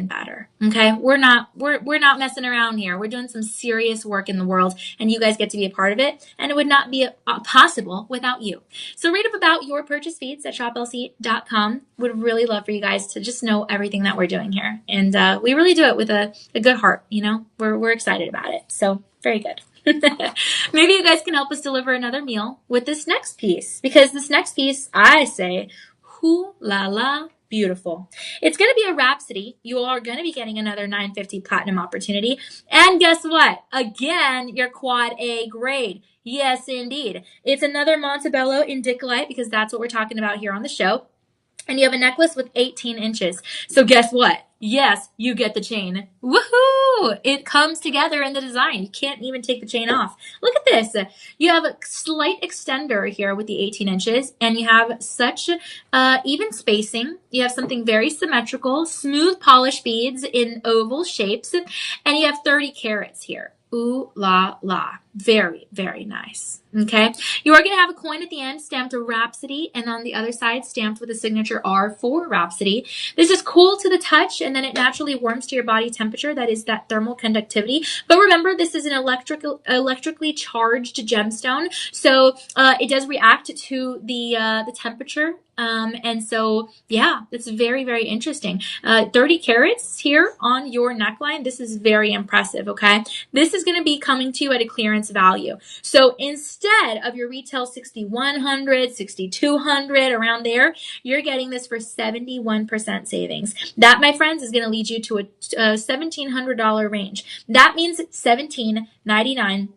better. Okay. We're not messing around here. We're doing some serious work in the world, and you guys get to be a part of it. And it would not be possible without you. So read up about your purchase feeds at shoplc.com. Would really love for you guys to just know everything that we're doing here. And we really do it with a good heart. We're excited about it. So very good. Maybe you guys can help us deliver another meal with this next piece, because this next piece, I say, hoo la la, beautiful. It's going to be a rhapsody. You are going to be getting another 950 platinum opportunity. And guess what? Again, your quad A grade. Yes, indeed. It's another Montebello Indicolite, because that's what we're talking about here on the show. And you have a necklace with 18 inches. So guess what? Yes, you get the chain. Woohoo! It comes together in the design. You can't even take the chain off. Look at this. You have a slight extender here with the 18 inches, and you have such even spacing. You have something very symmetrical, smooth polished beads in oval shapes, and you have 30 carats here. Ooh la la. Very, very nice. Okay. You are going to have a coin at the end stamped Rhapsody, and on the other side stamped with the signature R for Rhapsody. This is cool to the touch, and then it naturally warms to your body temperature. That is that thermal conductivity. But remember, this is an electrically charged gemstone, so it does react to the temperature. And so, yeah, it's very, very interesting. 30 carats here on your neckline. This is very impressive, okay? This is going to be coming to you at a clearance value. So instead of your retail $6,100, $6,200, around there, you're getting this for 71% savings. That, my friends, is going to lead you to a $1,700 range. That means $1,799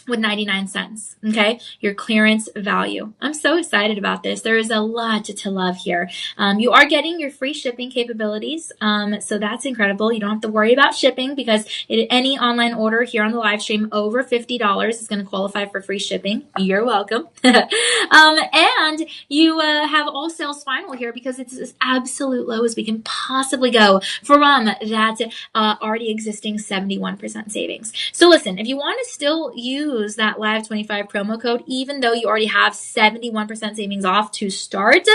with 99 cents. Okay. Your clearance value. I'm so excited about this. There is a lot to love here. You are getting your free shipping capabilities. So that's incredible. You don't have to worry about shipping because any online order here on the live stream over $50 is going to qualify for free shipping. You're welcome. And you have all sales final here because it's as absolute low as we can possibly go from that already existing 71% savings. So listen, if you want to still use that Live 25 promo code, even though you already have 71% savings off to start,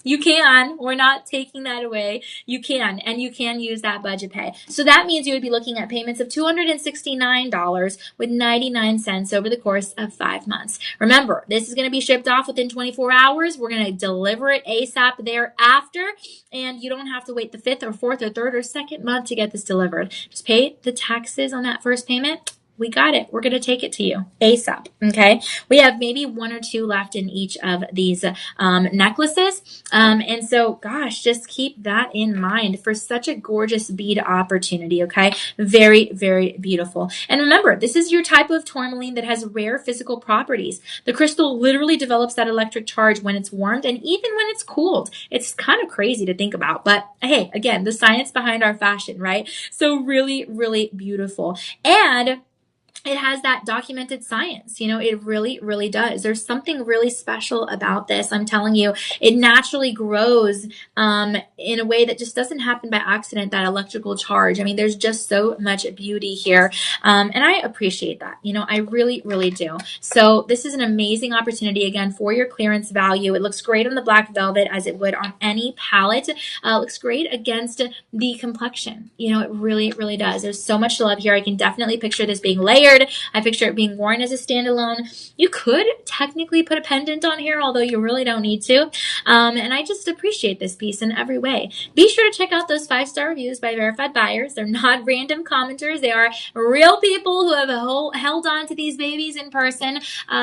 you can. We're not taking that away. You can, and you can use that budget pay. So that means you would be looking at payments of $269 with 99 cents over the course of 5 months. Remember, this is going to be shipped off within 24 hours. We're going to deliver it ASAP thereafter, and you don't have to wait the 5th or 4th or 3rd or 2nd month to get this delivered. Just pay the taxes on that first payment. We got it. We're going to take it to you ASAP. Okay. We have maybe 1 or 2 left in each of these necklaces. And so, gosh, just keep that in mind for such a gorgeous bead opportunity. Okay. Very, very beautiful. And remember, this is your type of tourmaline that has rare physical properties. The crystal literally develops that electric charge when it's warmed and even when it's cooled. It's kind of crazy to think about, but hey, again, the science behind our fashion, right? So really, really beautiful. And it has that documented science. You know, it really, really does. There's something really special about this. I'm telling you, it naturally grows in a way that just doesn't happen by accident, that electrical charge. I mean, there's just so much beauty here. And I appreciate that. You know, I really, really do. So this is an amazing opportunity, again, for your clearance value. It looks great on the black velvet as it would on any palette. It looks great against the complexion. You know, it really, really does. There's so much to love here. I can definitely picture this being layered. I picture it being worn as a standalone. You could technically put a pendant on here, although you really don't need to. And I just appreciate this piece in every way. Be sure to check out those 5-star reviews by verified buyers. They're not random commenters. They are real people who have held on to these babies in person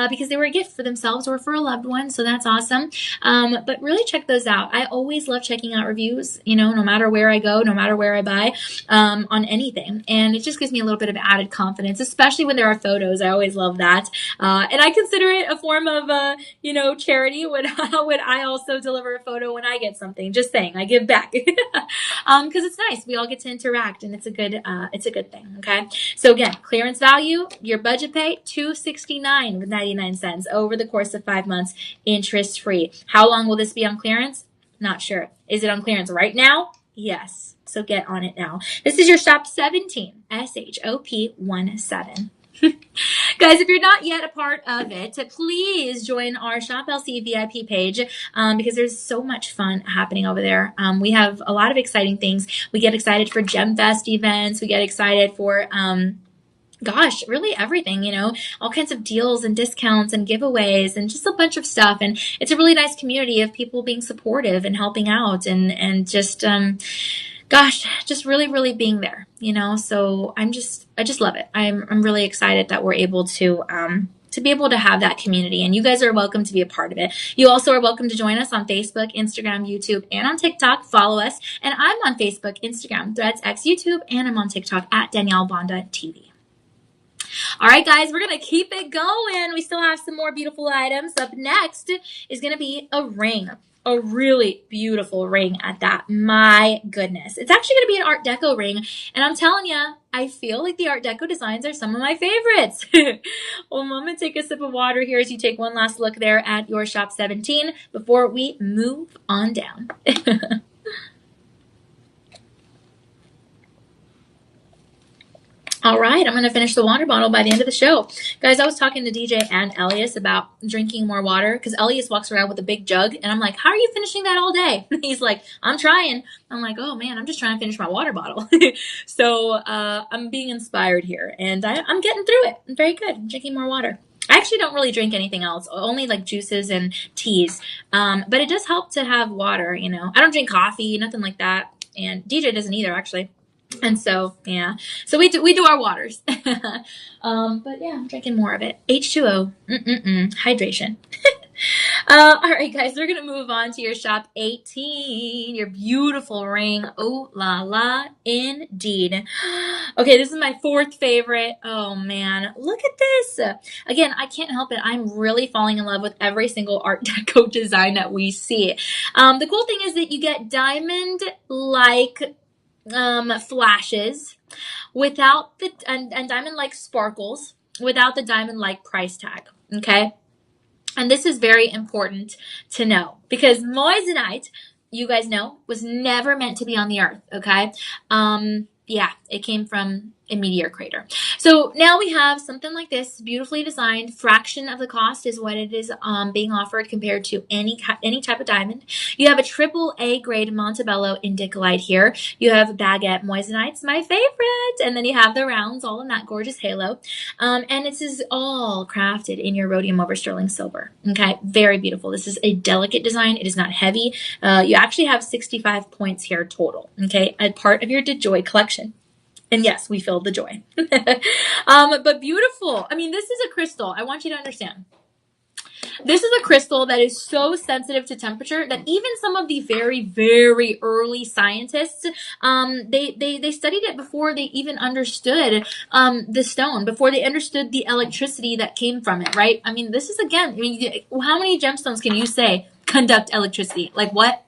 because they were a gift for themselves or for a loved one. So that's awesome. But really check those out. I always love checking out reviews, you know, no matter where I go, no matter where I buy on anything. And it just gives me a little bit of added confidence, especially when there are photos. I always love that. And I consider it a form of, charity when I also deliver a photo when I get something. Just saying, I give back. Because it's nice. We all get to interact, and it's a good thing. Okay. So again, clearance value, your budget pay, $269 with 99 cents over the course of 5 months, interest free. How long will this be on clearance? Not sure. Is it on clearance right now? Yes. So get on it now. This is your shop 17, SHOP17. Guys, if you're not yet a part of it, please join our Shop LC VIP page because there's so much fun happening over there. We have a lot of exciting things. We get excited for Gem Fest events. We get excited for really everything, you know, all kinds of deals and discounts and giveaways and just a bunch of stuff. And it's a really nice community of people being supportive and helping out and just just really, really being there, you know. So I just love it. I'm really excited that we're able to be able to have that community, and you guys are welcome to be a part of it. You also are welcome to join us on Facebook, Instagram, YouTube, and on TikTok. Follow us. And I'm on Facebook, Instagram, Threads, X, YouTube, and I'm on TikTok at Danielle Banda TV. All right, guys, we're going to keep it going. We still have some more beautiful items. Up next is going to be a ring. a really beautiful ring at that. My goodness. It's actually going to be an Art Deco ring. And I'm telling you, I feel like the Art Deco designs are some of my favorites. Well, I'm going to take a sip of water here as you take one last look there at your Shop 17 before we move on down. All right, I'm going to finish the water bottle by the end of the show. Guys, I was talking to DJ and Elias about drinking more water because Elias walks around with a big jug, and I'm like, how are you finishing that all day? He's like, I'm trying. I'm like, oh man, I'm just trying to finish my water bottle. So I'm being inspired here, and I'm getting through it. I'm very good. I'm drinking more water. I actually don't really drink anything else, only like juices and teas. But it does help to have water, you know. I don't drink coffee, nothing like that. And DJ doesn't either, actually. And so, yeah, so we do our waters. But yeah, I'm drinking more of it. H2O, hydration. All right, guys, we're going to move on to your Shop 18, your beautiful ring. Oh, la, la, indeed. Okay, this is my fourth favorite. Oh, man, look at this. Again, I can't help it. I'm really falling in love with every single Art Deco design that we see. The cool thing is that you get diamond-like flashes without the and diamond like sparkles without the diamond like price tag. Okay, and this is very important to know because moissanite, you guys know, was never meant to be on the earth. Okay, yeah, it came from a meteor crater. So now we have something like this, beautifully designed. Fraction of the cost is what it is being offered compared to any type of diamond. You have a AAA grade Montebello Indicolite here. You have baguette moissanites, my favorite, and then you have the rounds, all in that gorgeous halo. And this is all crafted in your rhodium over sterling silver. Okay, very beautiful. This is a delicate design. It is not heavy. You actually have 65 points here total. Okay, a part of your DeJoy collection. And yes, we filled the joy. But beautiful. I mean, this is a crystal. I want you to understand. This is a crystal that is so sensitive to temperature that even some of the very, very early scientists, they studied it before they even understood the stone, before they understood the electricity that came from it, right? I mean, this is, again, I mean, how many gemstones can you say conduct electricity? Like what?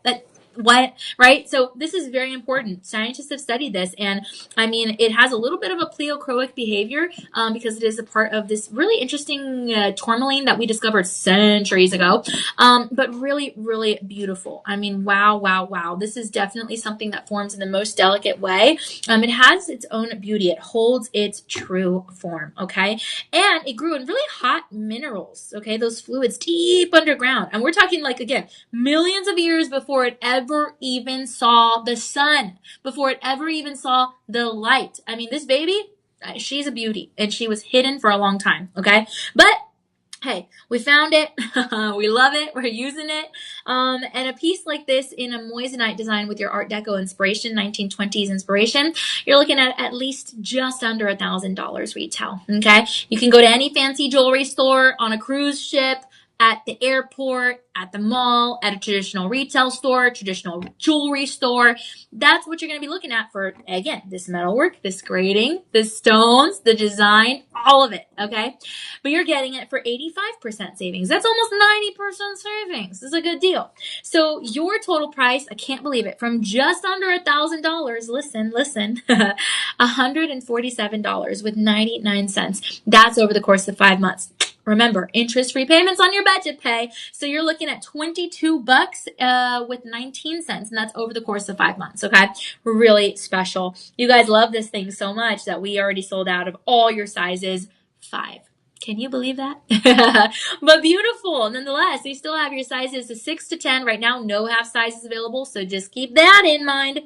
What, right? So this is very important. Scientists have studied this, and I mean, it has a little bit of a pleochroic behavior because it is a part of this really interesting tourmaline that we discovered centuries ago, but really, really beautiful. I mean, wow, wow, wow. This is definitely something that forms in the most delicate way. It has its own beauty. It holds its true form, okay? And it grew in really hot minerals, okay? Those fluids deep underground. And we're talking like, again, millions of years before it ever even saw the sun, before it ever even saw the light. I mean, this baby, she's a beauty, and she was hidden for a long time, okay? But hey, we found it. We love it. We're using it. And a piece like this in a moissanite design with your Art Deco inspiration, 1920s inspiration, you're looking at least just under $1,000 retail, okay? You can go to any fancy jewelry store, on a cruise ship, at the airport, at the mall, at a traditional retail store, traditional jewelry store. That's what you're going to be looking at for, again, this metalwork, this grading, the stones, the design, all of it, okay? But you're getting it for 85% savings. That's almost 90% savings. This is a good deal. So your total price, I can't believe it, from just under $1,000, listen, $147 with 99 cents. That's over the course of 5 months. Remember, interest-free payments on your budget pay. So you're looking at $22 with 19 cents, and that's over the course of 5 months, okay? Really special. You guys love this thing so much that we already sold out of all your sizes 5. Can you believe that? But beautiful. Nonetheless, we still have your sizes 6 to 10. Right now, no half sizes available, so just keep that in mind.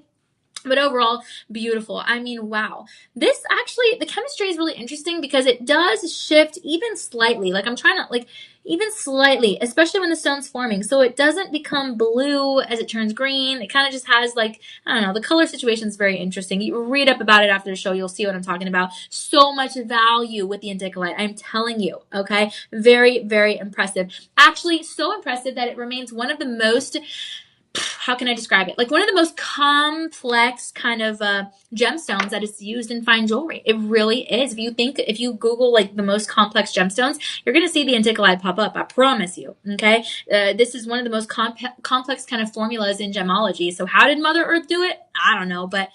But overall, beautiful. I mean, wow. This actually, the chemistry is really interesting because it does shift even slightly. Like I'm trying to, like, even slightly, especially when the stone's forming. So it doesn't become blue as it turns green. It kind of just has like, I don't know, the color situation is very interesting. You read up about it after the show. You'll see what I'm talking about. So much value with the Indicolite. I'm telling you, okay? Very, very impressive. Actually, so impressive that it remains one of the most how can I describe it? Like one of the most complex kind of gemstones that is used in fine jewelry. It really is. If you Google like the most complex gemstones, you're going to see the Indicolite pop up. I promise you. Okay. This is one of the most complex kind of formulas in gemology. So how did Mother Earth do it? I don't know, but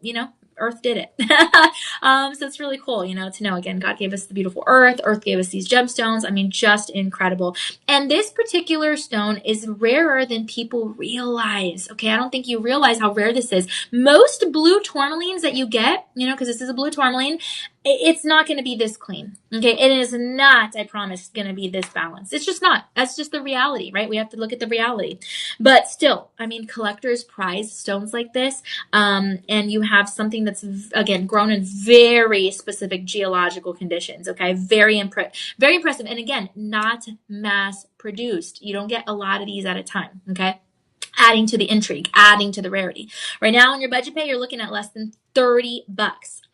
you know, Earth did it. So it's really cool, you know, to know again, God gave us the beautiful earth. Earth gave us these gemstones. I mean, just incredible. And this particular stone is rarer than people realize. Okay. I don't think you realize how rare this is. Most blue tourmalines that you get, you know, because this is a blue tourmaline, it's not going to be this clean. Okay. It is not, I promise, going to be this balanced. It's just not. That's just the reality, right? We have to look at the reality. But still, I mean, collectors prize stones like this. And you have something that's, again, grown in very specific geological conditions. Okay. Very impressive. And again, not mass produced. You don't get a lot of these at a time. Okay. Adding to the intrigue, adding to the rarity. Right now on your budget pay, you're looking at less than $30.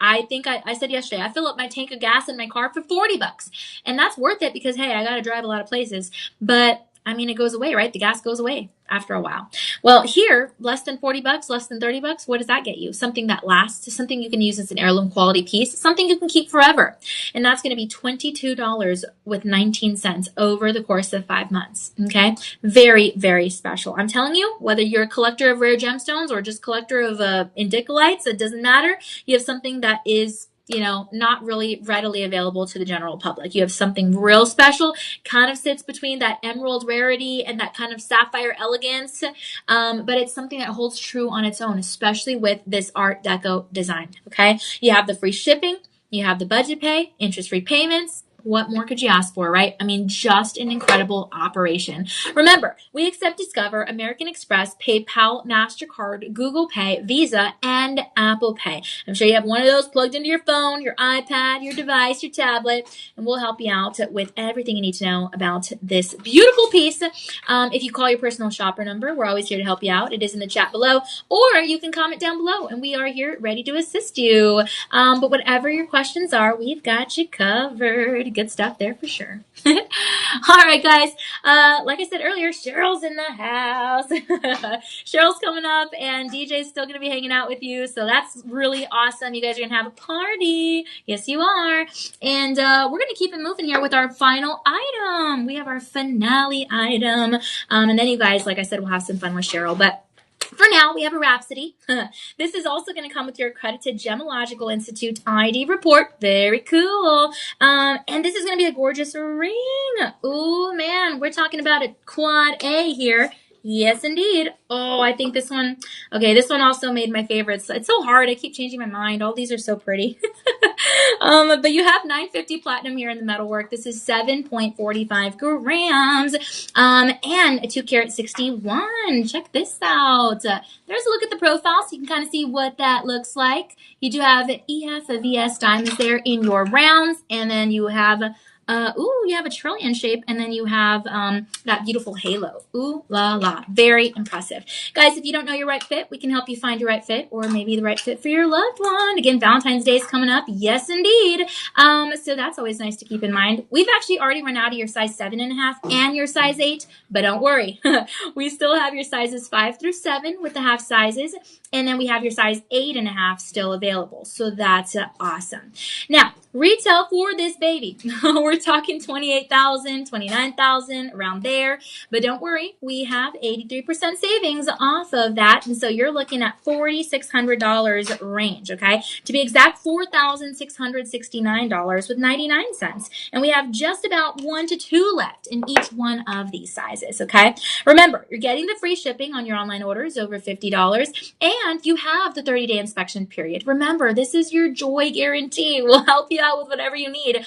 I think I said yesterday, I fill up my tank of gas in my car for $40. And that's worth it because, hey, I got to drive a lot of places. But I mean, it goes away, right? The gas goes away after a while. Well, here, less than $40, less than $30, what does that get you? Something that lasts, something you can use as an heirloom quality piece, something you can keep forever. And that's going to be $22.19 over the course of 5 months. Okay. Very, very special. I'm telling you, whether you're a collector of rare gemstones or just collector of indicolites, it doesn't matter. You have something that is, you know, not really readily available to the general public. You have something real special, kind of sits between that emerald rarity and that kind of sapphire elegance. But it's something that holds true on its own, especially with this Art Deco design. Okay. You have the free shipping, you have the budget pay, interest-free payments. What more could you ask for, right? I mean, just an incredible operation. Remember, we accept Discover, American Express, PayPal, MasterCard, Google Pay, Visa, and Apple Pay. I'm sure you have one of those plugged into your phone, your iPad, your device, your tablet, and we'll help you out with everything you need to know about this beautiful piece. If you call your personal shopper number, we're always here to help you out. It is in the chat below, or you can comment down below, and we are here ready to assist you. But whatever your questions are, we've got you covered. Good stuff there for sure. All right, guys. Like I said earlier, Cheryl's in the house. Cheryl's coming up, and DJ's still going to be hanging out with you. So that's really awesome. You guys are going to have a party. Yes, you are. And we're going to keep it moving here with our final item. We have our finale item. And then you guys, like I said, we'll have some fun with Cheryl. But for now, we have a Rhapsody. This is also going to come with your accredited Gemological Institute ID report. Very cool. And this is going to be a gorgeous ring. Ooh, man, we're talking about a quad A here. Yes, indeed. Oh, I think this one, okay, this one also made my favorites. It's so hard. I keep changing my mind. All these are so pretty. But you have 950 platinum here in the metalwork. This is 7.45 grams. And a 2-carat 61. Check this out. There's a look at the profile so you can kind of see what that looks like. You do have EF VS diamonds there in your rounds. And then you have you have a trillion shape, and then you have that beautiful halo. Ooh la la. Very impressive. Guys, if you don't know your right fit, we can help you find your right fit, or maybe the right fit for your loved one. Again, Valentine's Day is coming up. Yes, indeed. So that's always nice to keep in mind. We've actually already run out of your size 7.5 and your size 8, but don't worry. We still have your sizes 5 through 7 with the half sizes, and then we have your size 8.5 still available. So that's awesome. Now, retail for this baby. We're talking $28,000, $29,000, around there. But don't worry, we have 83% savings off of that. And so you're looking at $4,600 range, okay? To be exact, $4,669 with 99 cents. And we have just about 1 to 2 left in each one of these sizes, okay? Remember, you're getting the free shipping on your online orders over $50, and you have the 30-day inspection period. Remember, this is your joy guarantee. We'll help you out with whatever you need.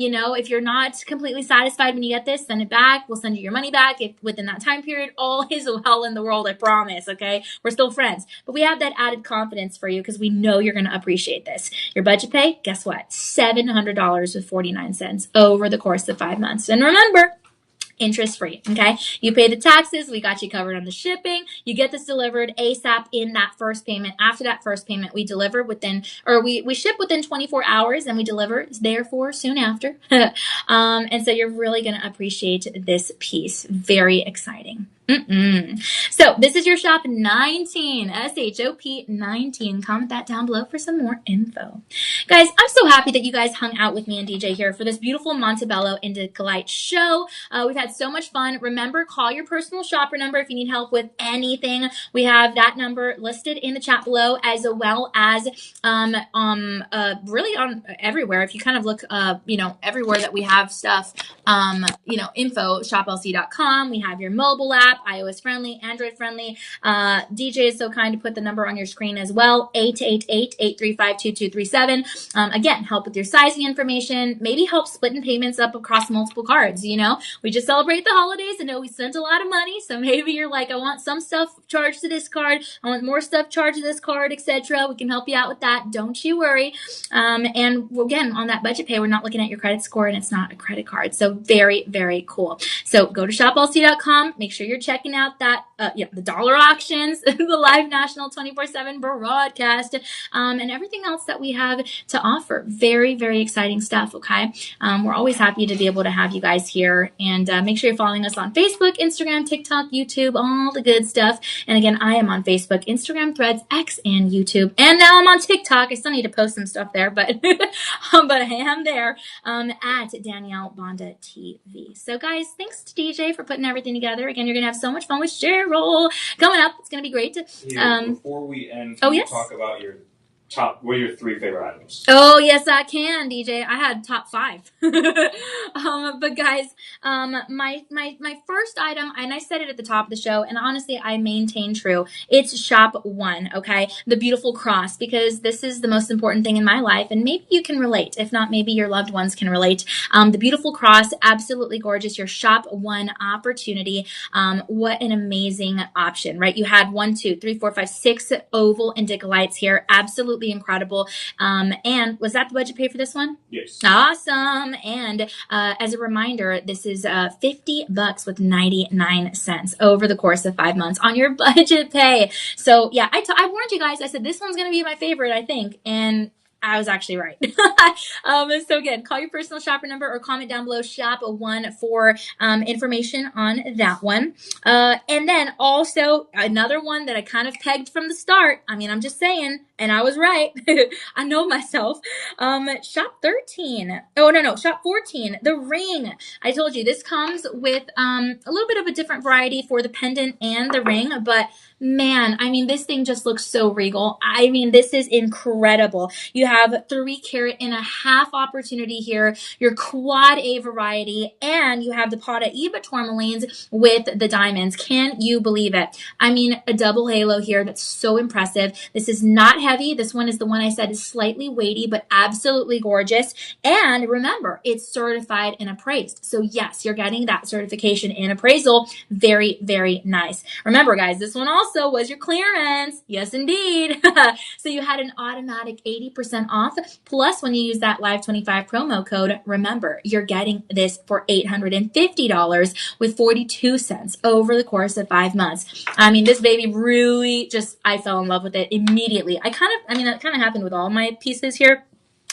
You know, if you're not completely satisfied when you get this, send it back. We'll send you your money back if within that time period. All is well in the world, I promise, okay? We're still friends. But we have that added confidence for you because we know you're going to appreciate this. Your budget pay, guess what? $700 with 49 cents over the course of 5 months. And remember, interest-free, okay? You pay the taxes. We got you covered on the shipping. You get this delivered ASAP in that first payment. After that first payment, we deliver within, or we ship within 24 hours and we deliver therefore soon after. And so you're really going to appreciate this piece. Very exciting. So this is your shop 19, SHOP 19. Comment that down below for some more info. Guys, I'm so happy that you guys hung out with me and DJ here for this beautiful Montebello Indicolite show. We've had so much fun. Remember, call your personal shopper number if you need help with anything. We have that number listed in the chat below, as well as really on everywhere. If you kind of look, everywhere that we have stuff, info, shoplc.com. We have your mobile app, iOS friendly, Android friendly. DJ is so kind to put the number on your screen as well, 888-835-2237. Again, help with your sizing information, maybe help splitting payments up across multiple cards. We just celebrate the holidays. I know we spent a lot of money, so maybe you're like, I want some stuff charged to this card, I want more stuff charged to this card, etc. We can help you out with that. Don't you worry. And again, on that budget pay, we're not looking at your credit score, and it's not a credit card. So very, very cool. So go to shoplc.com. Make sure you're checking out that, the dollar auctions, the live national 24/7 broadcast, and everything else that we have to offer. Very, very exciting stuff. Okay. We're always happy to be able to have you guys here, and make sure you're following us on Facebook, Instagram, TikTok, YouTube, all the good stuff. And again, I am on Facebook, Instagram, Threads, X, and YouTube. And now I'm on TikTok. I still need to post some stuff there, but I am there at Danielle Banda TV. So guys, thanks to DJ for putting everything together. Again, you're going to have so much fun with Cheryl coming up. It's going to be great. Before we end, can you talk about what are your 3 favorite items? Oh, yes, I can, DJ. I had top 5. But guys, my first item, and I said it at the top of the show, and honestly, I maintain true. It's shop 1, okay? The beautiful cross, because this is the most important thing in my life, and maybe you can relate. If not, maybe your loved ones can relate. The beautiful cross, absolutely gorgeous. Your shop 1 opportunity. What an amazing option, right? You had 1, 2, 3, 4, 5, 6 oval Indicolites here. Absolutely incredible. And was that the budget pay for this one? Yes. Awesome. And as a reminder, this is $50 with 99 cents over the course of 5 months on your budget pay. So yeah, I warned you guys. I said this one's going to be my favorite, I think, and I was actually right. So again, call your personal shopper number or comment down below shop 1 for information on that one. And then also another one that I kind of pegged from the start. I mean, I'm just saying, and I was right. I know myself. Shop 13. Oh, no, shop 14. The ring. I told you this comes with a little bit of a different variety for the pendant and the ring, but man, I mean, this thing just looks so regal. I mean, this is incredible. You have 3.5 carat opportunity here, your quad A variety, and you have the Pata Eba tourmalines with the diamonds. Can you believe it? I mean, a double halo here. That's so impressive. This is not heavy. This one is the one I said is slightly weighty, but absolutely gorgeous. And remember, it's certified and appraised. So yes, you're getting that certification and appraisal. Very, very nice. Remember, guys, this one also was your clearance. Yes, indeed. So you had an automatic 80% off. Plus, when you use that Live 25 promo code, remember, you're getting this for $850 with 42 cents over the course of 5 months. I mean, this baby really I fell in love with it immediately. That kind of happened with all my pieces here.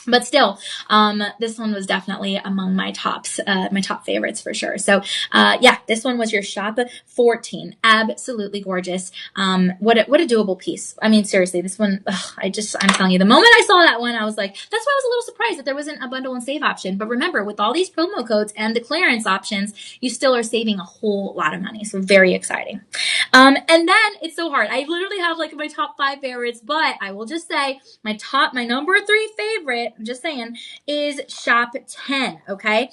But still, this one was definitely among my top favorites for sure. So, yeah, this one was your shop 14. Absolutely gorgeous. What a doable piece. I mean, seriously, this one, I'm telling you, the moment I saw that one, I was like, that's why I was a little surprised that there wasn't a bundle and save option. But remember, with all these promo codes and the clearance options, you still are saving a whole lot of money. So very exciting. And then it's so hard. I literally have like my top 5 favorites, but I will just say my number 3 favorite, I'm just saying, is shop 10. Okay.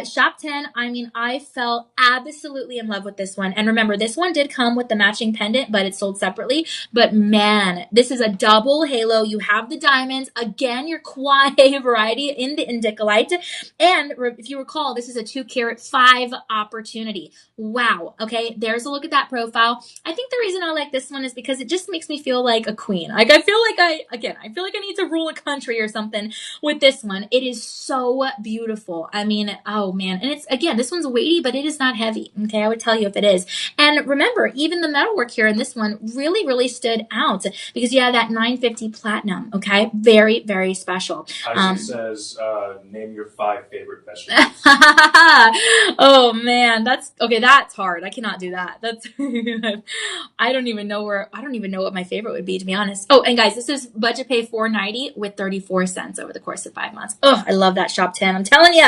Shop 10. I mean, I fell absolutely in love with this one. And remember, this one did come with the matching pendant, but it's sold separately. But man, this is a double halo. You have the diamonds. Again, your quad A variety in the Indicolite. And if you recall, this is a 2 carat 5 opportunity. Wow. Okay. There's a look at that profile. Now, I think the reason I like this one is because it just makes me feel like a queen. Like I feel like I feel like I need to rule a country or something with this one. It is so beautiful. I mean, oh man. And it's, again, this one's weighty, but it is not heavy. Okay, I would tell you if it is. And remember, even the metalwork here in this one really, really stood out because you have that 950 platinum. Okay, very, very special. Isaac says, name your 5 favorite vegetables. Oh man, that's okay. That's hard. I cannot do that. That's I don't even know what my favorite would be, to be honest. Oh, and guys, this is budget pay $4.90 with 34 cents over the course of 5 months. Oh, I love that shop 10. I'm telling you.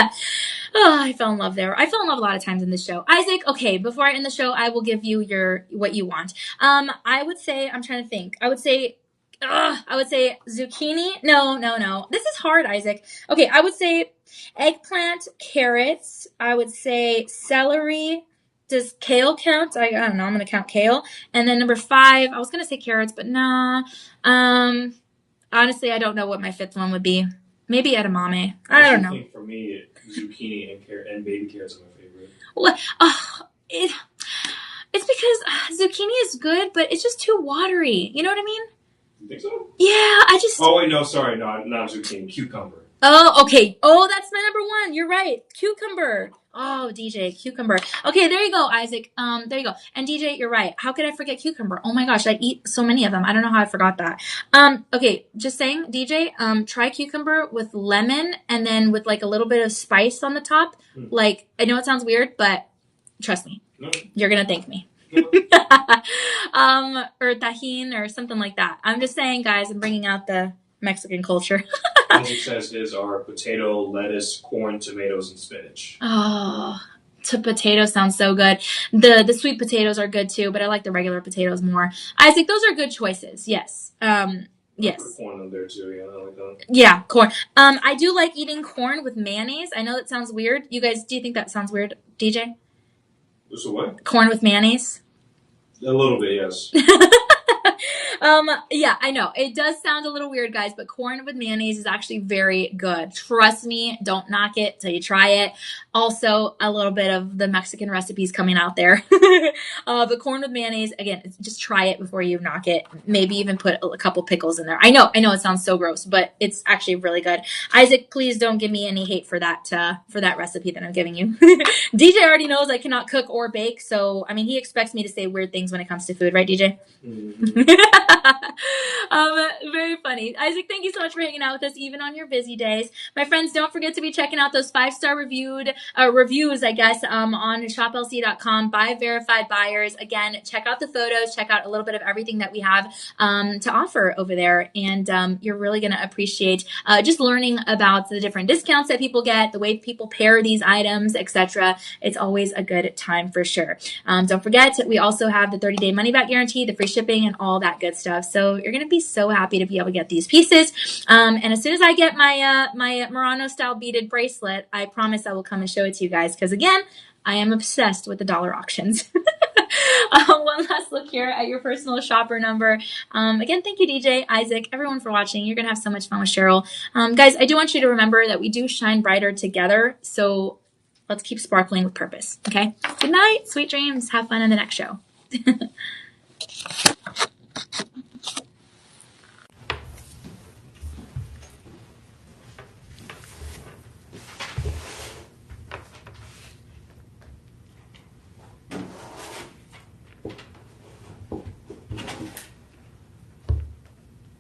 Oh, I fell in love there. I fell in love a lot of times in this show. Isaac, okay, before I end the show, I will give you what you want. I would say, I'm trying to think. I would say zucchini. No. This is hard, Isaac. Okay, I would say eggplant, carrots. I would say celery. Does kale count? I don't know. I'm going to count kale. And then number 5, I was going to say carrots, but nah. Honestly, I don't know what my 5th one would be. Maybe edamame. I don't know. I think for me, zucchini and baby carrots are my favorite. Well, it's because zucchini is good, but it's just too watery. You know what I mean? You think so? Yeah, I just... Oh, wait, no, sorry. No, not zucchini. Cucumber. Oh, okay. Oh, that's my number 1. You're right. Cucumber. Oh, DJ, cucumber. Okay, there you go, Isaac. There you go. And DJ, you're right. How could I forget cucumber? Oh my gosh, I eat so many of them. I don't know how I forgot that. Okay, just saying, DJ, try cucumber with lemon and then with like a little bit of spice on the top. Like, I know it sounds weird, but trust me. No. You're going to thank me. No. Or tajin or something like that. I'm just saying, guys, I'm bringing out the Mexican culture. As it says, is our potato, lettuce, corn, tomatoes, and spinach. Oh, potato sounds so good. The sweet potatoes are good too, but I like the regular potatoes more. Isaac, those are good choices. Yes. Yes. Put corn in there too. Yeah, I like that. Yeah, corn. I do like eating corn with mayonnaise. I know that sounds weird. You guys, do you think that sounds weird, DJ? So what? Corn with mayonnaise. A little bit, yes. Yeah, I know. It does sound a little weird, guys, but corn with mayonnaise is actually very good. Trust me, don't knock it till you try it. Also, a little bit of the Mexican recipes coming out there. But corn with mayonnaise, again, just try it before you knock it. Maybe even put a couple pickles in there. I know it sounds so gross, but it's actually really good. Isaac, please don't give me any hate for that recipe that I'm giving you. DJ already knows I cannot cook or bake, so, I mean, he expects me to say weird things when it comes to food, right, DJ? Mm-hmm. Very funny. Isaac, thank you so much for hanging out with us even on your busy days. My friends, don't forget to be checking out those 5-star reviews, I guess, on shoplc.com by verified buyers. Again, check out the photos, check out a little bit of everything that we have to offer over there, and you're really going to appreciate just learning about the different discounts that people get, the way people pair these items, etc. It's always a good time for sure. Don't forget, we also have the 30-day money-back guarantee, the free shipping, and all that good stuff. So you're going to be so happy to be able to get these pieces. And as soon as I get my Murano style beaded bracelet, I promise I will come and show it to you guys. Because again, I am obsessed with the dollar auctions. One last look here at your personal shopper number. Again, thank you, DJ, Isaac, everyone for watching. You're going to have so much fun with Cheryl. Guys, I do want you to remember that we do shine brighter together. So let's keep sparkling with purpose. Okay. Good night. Sweet dreams. Have fun in the next show.